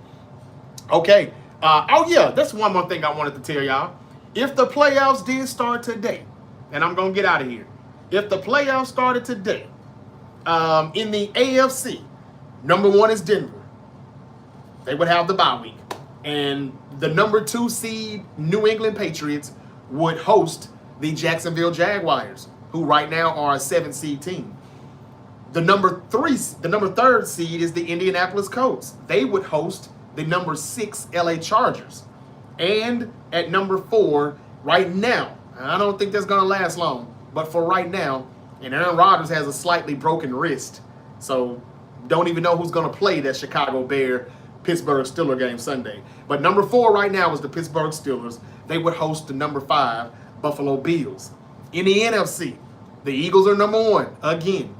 Okay. Oh, yeah, that's one more thing I wanted to tell y'all. If the playoffs did start today, and I'm going to get out of here. If the playoffs started today, in the AFC, number 1 is Denver. They would have the bye week. And the number 2 seed New England Patriots would host the Jacksonville Jaguars, who right now are a 7 seed team. The number 3rd seed is the Indianapolis Colts. They would host the number 6 LA Chargers. And at number 4, right now, and I don't think that's going to last long, but for right now, and Aaron Rodgers has a slightly broken wrist. So don't even know who's going to play that Chicago Bear Pittsburgh Steelers game Sunday. But number 4 right now is the Pittsburgh Steelers. They would host the number 5 Buffalo Bills. In the NFC, the Eagles are number 1 again.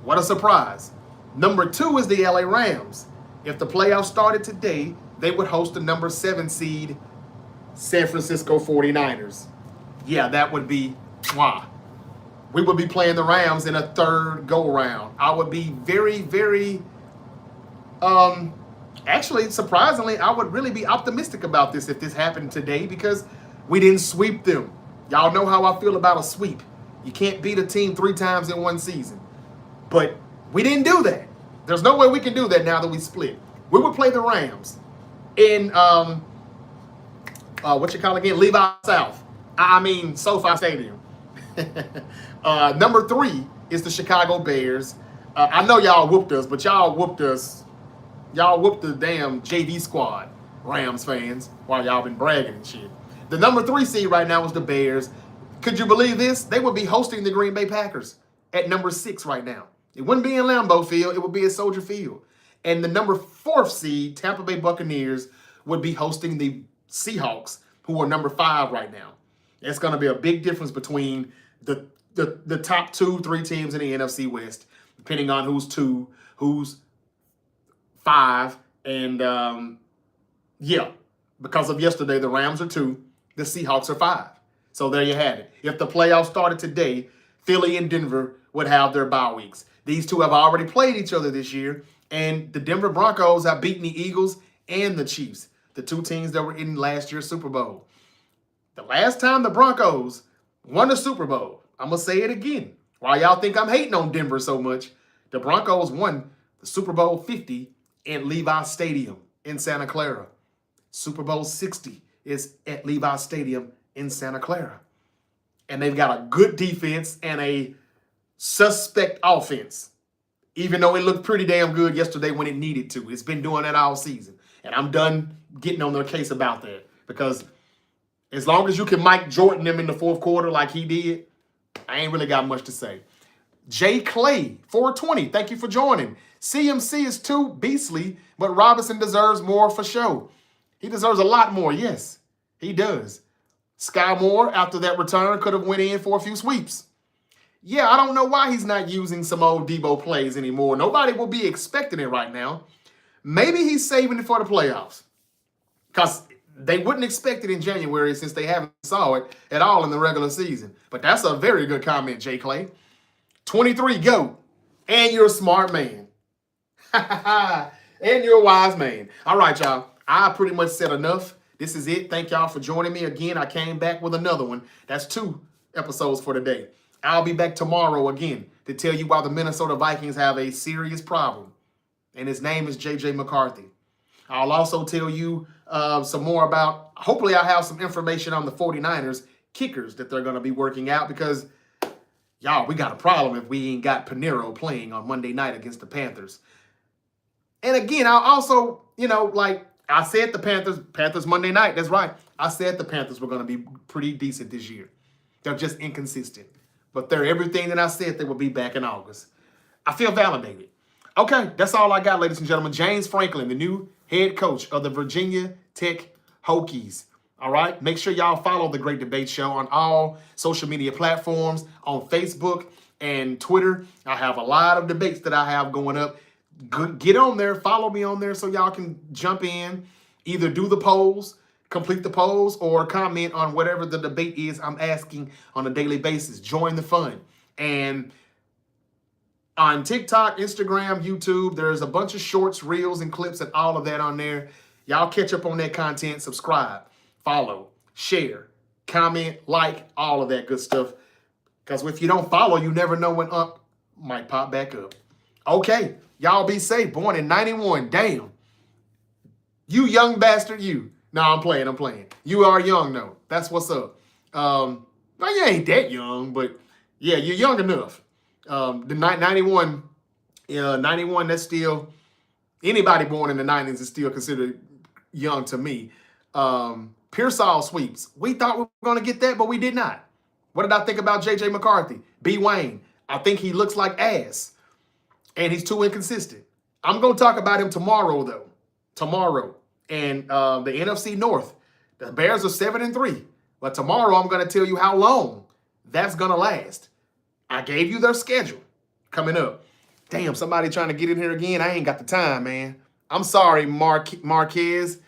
What a surprise. Number 2 is the LA Rams. If the playoffs started today, they would host the number 7 seed San Francisco 49ers. Yeah, that would be wow. We would be playing the Rams in a third go-round. I would be very, very, actually, surprisingly, I would really be optimistic about this if this happened today because we didn't sweep them. Y'all know how I feel about a sweep. You can't beat a team 3 times in one season. But we didn't do that. There's no way we can do that now that we split. We would play the Rams in, Levi South. SoFi Stadium. Number 3 is the Chicago Bears. I know y'all whooped us, but y'all whooped us. Y'all whooped the damn JV squad, Rams fans, while y'all been bragging and shit. The number 3 seed right now is the Bears. Could you believe this? They would be hosting the Green Bay Packers at number 6 right now. It wouldn't be in Lambeau Field. It would be at Soldier Field. And the number 4 seed, Tampa Bay Buccaneers, would be hosting the Seahawks, who are number 5 right now. It's going to be a big difference between the top 2-3 teams in the NFC West, depending on who's 2, who's 5, and because of yesterday, the Rams are 2, the Seahawks are 5. So there you have it. If the playoffs started today, Philly and Denver would have their bye weeks. These two have already played each other this year, and the Denver Broncos have beaten the Eagles and the Chiefs, the 2 teams that were in last year's Super Bowl. The last time the Broncos won the Super Bowl, I'm going to say it again. Why y'all think I'm hating on Denver so much? The Broncos won the Super Bowl 50 in Levi Stadium in Santa Clara. Super Bowl 60 is at Levi Stadium in Santa Clara. And they've got a good defense and a suspect offense, even though it looked pretty damn good yesterday when it needed to. It's been doing that all season. And I'm done getting on their case about that because as long as you can Mike Jordan them in the fourth quarter like he did, I ain't really got much to say. Jay Clay, 420, thank you for joining. CMC is too beastly, but Robinson deserves more for show. He deserves a lot more, yes, he does. Sky Moore, after that return, could have went in for a few sweeps. Yeah, I don't know why he's not using some old Debo plays anymore. Nobody will be expecting it right now. Maybe he's saving it for the playoffs because they wouldn't expect it in January since they haven't saw it at all in the regular season. But that's a very good comment, Jay Clay. 23, go. And you're a smart man. And you're a wise man. All right, y'all. I pretty much said enough. This is it. Thank y'all for joining me again. I came back with another one. That's 2 episodes for today. I'll be back tomorrow again to tell you why the Minnesota Vikings have a serious problem. And his name is J.J. McCarthy. I'll also tell you some more about, hopefully I'll have some information on the 49ers kickers that they're going to be working out because, y'all, we got a problem if we ain't got Pinero playing on Monday night against the Panthers. And again, I'll also, I said the Panthers Monday night, that's right. I said the Panthers were going to be pretty decent this year. They're just inconsistent. But they're everything that I said they would be back in August. I feel validated. Okay, that's all I got, ladies and gentlemen. James Franklin, the new head coach of the Virginia Tech Hokies. All right, make sure y'all follow The Great Debate Show on all social media platforms, on Facebook and Twitter. I have a lot of debates that I have going up. Get on there, follow me on there so y'all can jump in, either do the polls, complete the polls, or comment on whatever the debate is I'm asking on a daily basis. Join the fun. And on TikTok, Instagram, YouTube, there's a bunch of shorts, reels, and clips and all of that on there. Y'all catch up on that content, subscribe, follow, share, comment, like, all of that good stuff. Because if you don't follow, you never know when up might pop back up. Okay, y'all be safe. Born in 91, damn. You young bastard, you. No, I'm playing. You are young, though. That's what's up. Well, you ain't that young, but yeah, you're young enough. The 91, 91, that's still, anybody born in the 90s is still considered young to me. But Pearsall sweeps. We thought we were going to get that, but we did not. What did I think about J.J. McCarthy? B. Wayne. I think he looks like ass, and he's too inconsistent. I'm going to talk about him tomorrow, though. Tomorrow. And the NFC North. The Bears are 7-3. But tomorrow I'm going to tell you how long that's going to last. I gave you their schedule coming up. Damn, somebody trying to get in here again. I ain't got the time, man. I'm sorry, Marquez.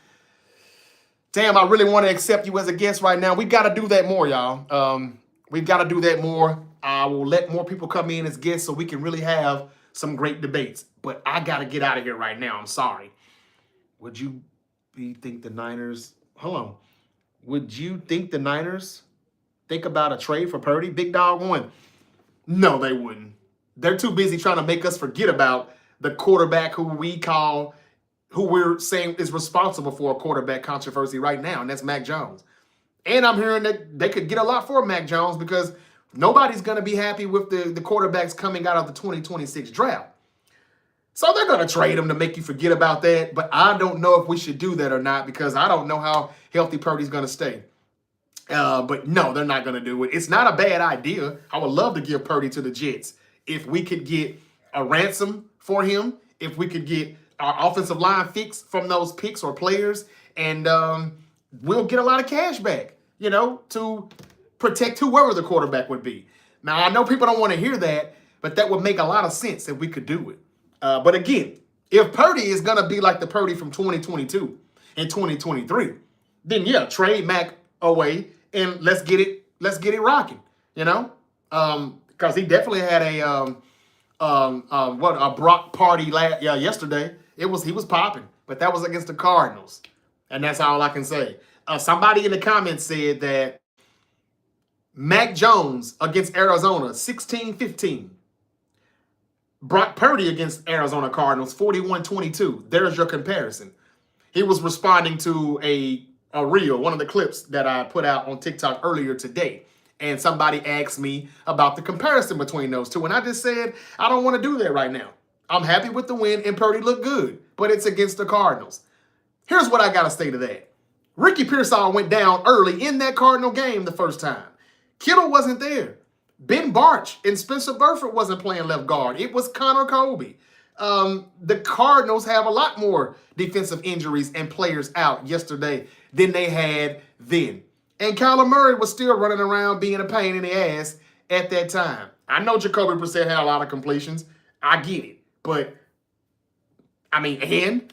Damn, I really want to accept you as a guest right now. We've got to do that more, y'all. We've got to do that more. I will let more people come in as guests so we can really have some great debates. But I got to get out of here right now. I'm sorry. Would you think the Niners... Hold on. Would you think the Niners think about a trade for Purdy? Big Dog 1. No, they wouldn't. They're too busy trying to make us forget about the quarterback who we're saying is responsible for a quarterback controversy right now, and that's Mac Jones. And I'm hearing that they could get a lot for Mac Jones because nobody's going to be happy with the quarterbacks coming out of the 2026 draft. So they're going to trade him to make you forget about that, but I don't know if we should do that or not because I don't know how healthy Purdy's going to stay. But no, they're not going to do it. It's not a bad idea. I would love to give Purdy to the Jets. If we could get a ransom for him, if we could get our offensive line fixed from those picks or players, and we'll get a lot of cash back, to protect whoever the quarterback would be. Now, I know people don't want to hear that, but that would make a lot of sense if we could do it. But again, if Purdy is going to be like the Purdy from 2022 and 2023, then yeah, trade Mac away and let's get it rocking, because he definitely had a Brock party yesterday. He was popping, but that was against the Cardinals, and that's all I can say. Somebody in the comments said that Mac Jones against Arizona 16-15. Brock Purdy against Arizona Cardinals 41-22. There's your comparison. He was responding to a reel, one of the clips that I put out on TikTok earlier today. And somebody asked me about the comparison between those two. And I just said, I don't want to do that right now. I'm happy with the win and Purdy looked good, but it's against the Cardinals. Here's what I got to say to that. Ricky Pearsall went down early in that Cardinal game the first time. Kittle wasn't there. Ben Barch and Spencer Burford wasn't playing left guard. It was Connor Colby. The Cardinals have a lot more defensive injuries and players out yesterday than they had then. And Kyler Murray was still running around being a pain in the ass at that time. I know Jacoby Brissett had a lot of completions. I get it. But, and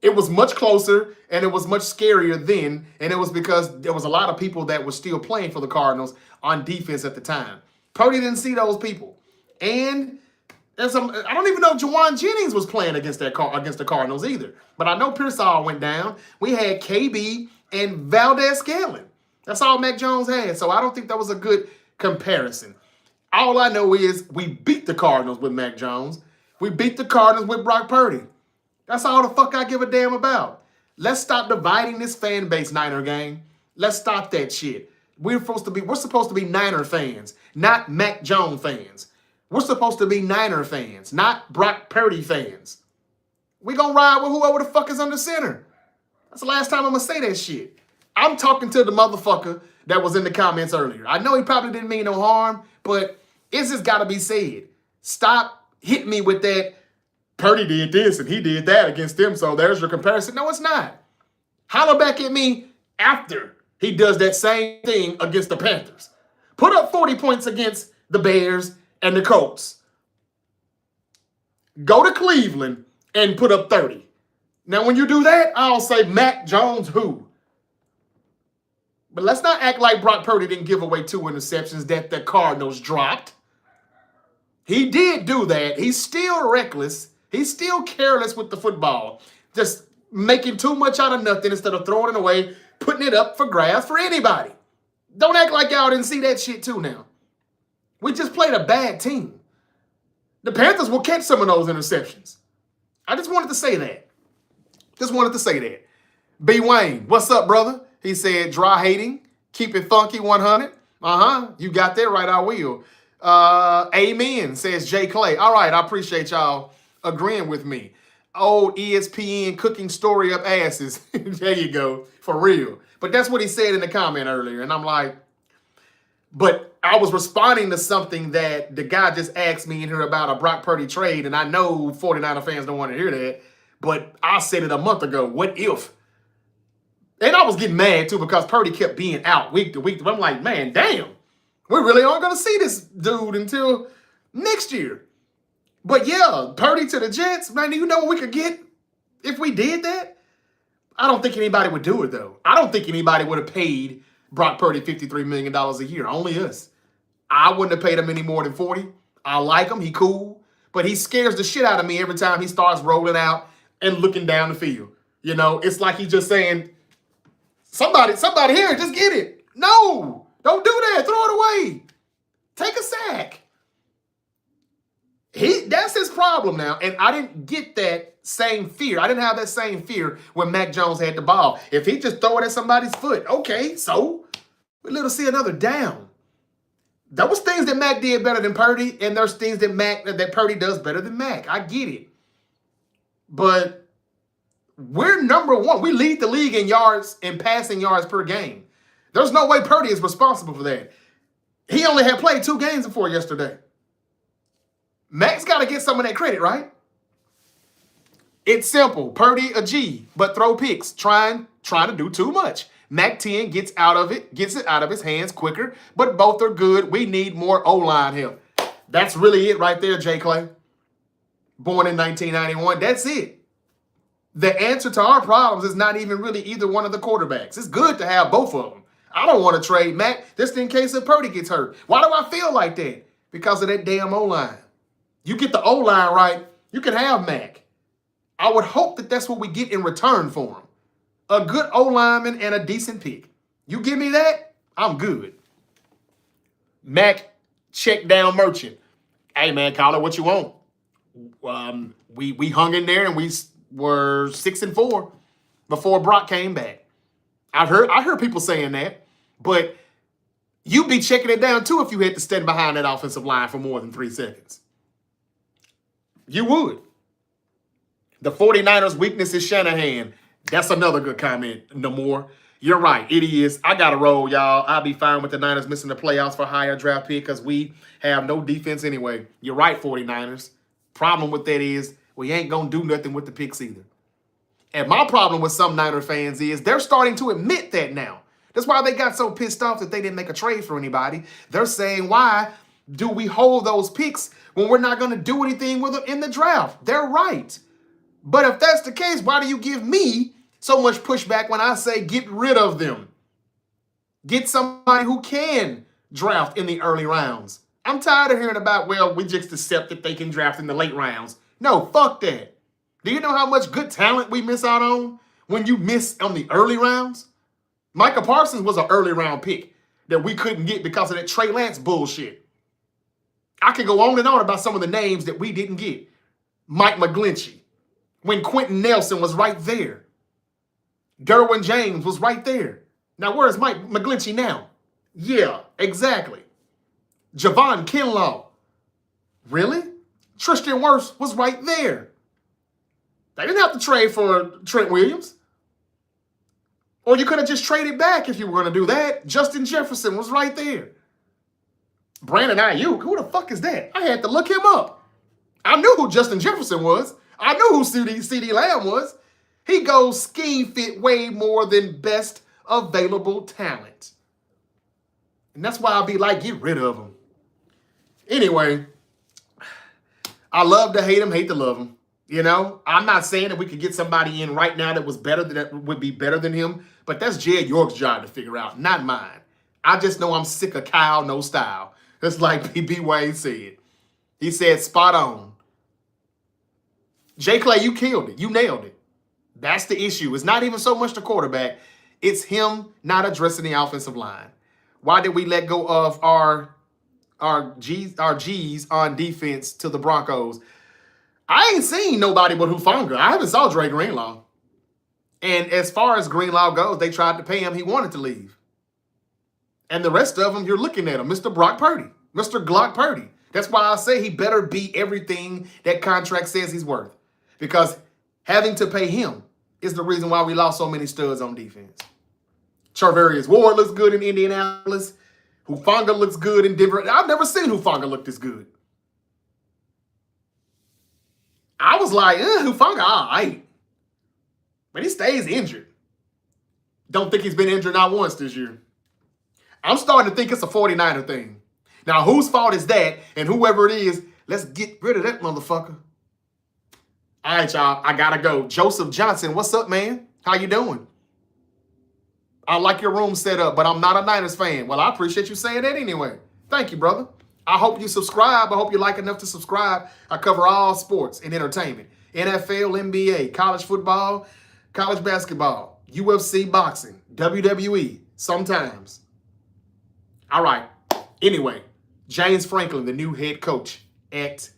it was much closer and it was much scarier then. And it was because there was a lot of people that were still playing for the Cardinals on defense at the time. Purdy didn't see those people. And I don't even know if Juwan Jennings was playing against the Cardinals either. But I know Pearsall went down. We had KB and Valdez-Scantling. That's all Mac Jones had. So I don't think that was a good comparison. All I know is we beat the Cardinals with Mac Jones. We beat the Cardinals with Brock Purdy. That's all the fuck I give a damn about. Let's stop dividing this fan base, Niner gang. Let's stop that shit. We're supposed to be Niner fans, not Mac Jones fans. We're supposed to be Niner fans, not Brock Purdy fans. We're going to ride with whoever the fuck is under center. That's the last time I'm going to say that shit. I'm talking to the motherfucker that was in the comments earlier. I know he probably didn't mean no harm, but it's just got to be said. Stop hitting me with that, Purdy did this and he did that against them, so there's your comparison. No, it's not. Holler back at me after he does that same thing against the Panthers. Put up 40 points against the Bears and the Colts. Go to Cleveland and put up 30. Now, when you do that, I'll say Mac Jones who? But let's not act like Brock Purdy didn't give away 2 interceptions that the Cardinals dropped. He did do that. He's still reckless. He's still careless with the football. Just making too much out of nothing instead of throwing it away, putting it up for grabs for anybody. Don't act like y'all didn't see that shit too now. We just played a bad team. The Panthers will catch some of those interceptions. I just wanted to say that. B. Wayne, what's up, brother? He said, dry hating, keep it funky 100. You got that right, I will. Amen, says Jay Clay. All right, I appreciate y'all agreeing with me. old ESPN cooking story up asses. There you go, for real. But that's what he said in the comment earlier, and I'm like, but I was responding to something that the guy just asked me in here about a Brock Purdy trade, and I know 49er fans don't want to hear that, but I said it a month ago. What if? And I was getting mad too because Purdy kept being out week to week. I'm like, man, damn, we really aren't going to see this dude until next year. But yeah, Purdy to the Jets, man, you know what we could get if we did that? I don't think anybody would do it, though. I don't think anybody would have paid Brock Purdy $53 million a year. Only us. I wouldn't have paid him any more than 40. I like him. He cool. But he scares the shit out of me every time he starts rolling out and looking down the field. You know, it's like he's just saying, somebody here, just get it. No, don't do that. Throw it away. Take a sack. That's his problem now. And I didn't get that same fear. I didn't have that same fear when Mac Jones had the ball. If he just throw it at somebody's foot, okay, so we're going to see another down. There was things that Mac did better than Purdy, and there's things that Purdy does better than Mac. I get it. But we're number one. We lead the league in yards and passing yards per game. There's no way Purdy is responsible for that. He only had played 2 games before yesterday. Mac's got to get some of that credit, right? It's simple. Purdy a G, but throw picks. Trying to do too much. Mac 10 gets it out of his hands quicker, but both are good. We need more O-line help. That's really it right there, Jay Clay. Born in 1991. That's it. The answer to our problems is not even really either one of the quarterbacks. It's good to have both of them. I don't want to trade Mac just in case if Purdy gets hurt. Why do I feel like that? Because of that damn O-line. You get the O-line right, you can have Mac. I would hope that that's what we get in return for him. A good O-lineman and a decent pick. You give me that, I'm good. Mac, check down merchant. Hey, man, call it what you want. We hung in there and we were 6-4 before Brock came back. I heard people saying that, but you'd be checking it down too if you had to stand behind that offensive line for more than 3 seconds. You would. The 49ers' weakness is Shanahan. That's another good comment, no more. You're right, it is. I got to roll, y'all. I'll be fine with the Niners missing the playoffs for a higher draft pick because we have no defense anyway. You're right, 49ers. Problem with that is we ain't going to do nothing with the picks either. And my problem with some Niner fans is they're starting to admit that now. That's why they got so pissed off that they didn't make a trade for anybody. They're saying, why do we hold those picks when we're not going to do anything with them in the draft? They're right. But if that's the case, why do you give me so much pushback when I say get rid of them? Get somebody who can draft in the early rounds. I'm tired of hearing about, well, we just accept that they can draft in the late rounds. No, fuck that. Do you know how much good talent we miss out on when you miss on the early rounds? Micah Parsons was an early round pick that we couldn't get because of that Trey Lance bullshit. I could go on and on about some of the names that we didn't get. Mike McGlinchey, when Quentin Nelson was right there. Derwin James was right there. Now, where's Mike McGlinchey now? Yeah, exactly. Javon Kinlaw. Really? Tristan Wirfs was right there. They didn't have to trade for Trent Williams. Or you could have just traded back if you were going to do that. Justin Jefferson was right there. Brandon Ayuk, who the fuck is that? I had to look him up. I knew who Justin Jefferson was. I knew who CD Lamb was. He goes scheme fit way more than best available talent. And that's why I'll be like, get rid of him. Anyway, I love to hate him, hate to love him. You know, I'm not saying that we could get somebody in right now that would be better than him, but that's Jed York's job to figure out, not mine. I just know I'm sick of Kyle, no style. That's like B.B. Wade said. He said, spot on. J. Clay, you killed it. You nailed it. That's the issue. It's not even so much the quarterback. It's him not addressing the offensive line. Why did we let go of our G's on defense to the Broncos? I ain't seen nobody but Hufanga. I haven't saw Dre Greenlaw. And as far as Greenlaw goes, they tried to pay him. He wanted to leave. And the rest of them, you're looking at him. Mr. Brock Purdy. Mr. Glock Purdy. That's why I say he better be everything that contract says he's worth. Because Having to pay him is the reason why we lost so many studs on defense. Charvarius Ward looks good in Indianapolis. Hufanga looks good in Denver. I've never seen Hufanga look this good. I was like, Hufanga, all right. But he stays injured. Don't think he's been injured not once this year. I'm starting to think it's a 49er thing. Now, whose fault is that? And whoever it is, let's get rid of that motherfucker. All right, y'all. I gotta go. Joseph Johnson, what's up, man? How you doing? I like your room set up, but I'm not a Niners fan. Well, I appreciate you saying that anyway. Thank you, brother. I hope you subscribe. I hope you like enough to subscribe. I cover all sports and entertainment. NFL, NBA, college football, college basketball, UFC, boxing, WWE, sometimes. All right. Anyway, James Franklin, the new head coach at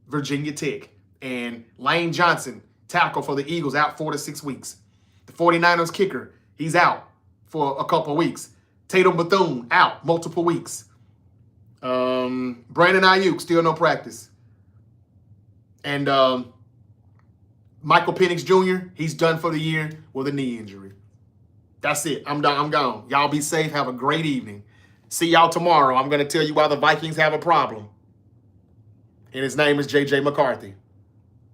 Virginia Tech. And Lane Johnson, tackle for the Eagles, out 4 to 6 weeks. The 49ers kicker, he's out for a couple of weeks. Tatum Bethune, out multiple weeks. Brandon Ayuk, still no practice. And Michael Penix Jr., he's done for the year with a knee injury. That's it. I'm done. I'm gone. Y'all be safe. Have a great evening. See y'all tomorrow. I'm going to tell you why the Vikings have a problem. And his name is J.J. McCarthy.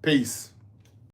Peace.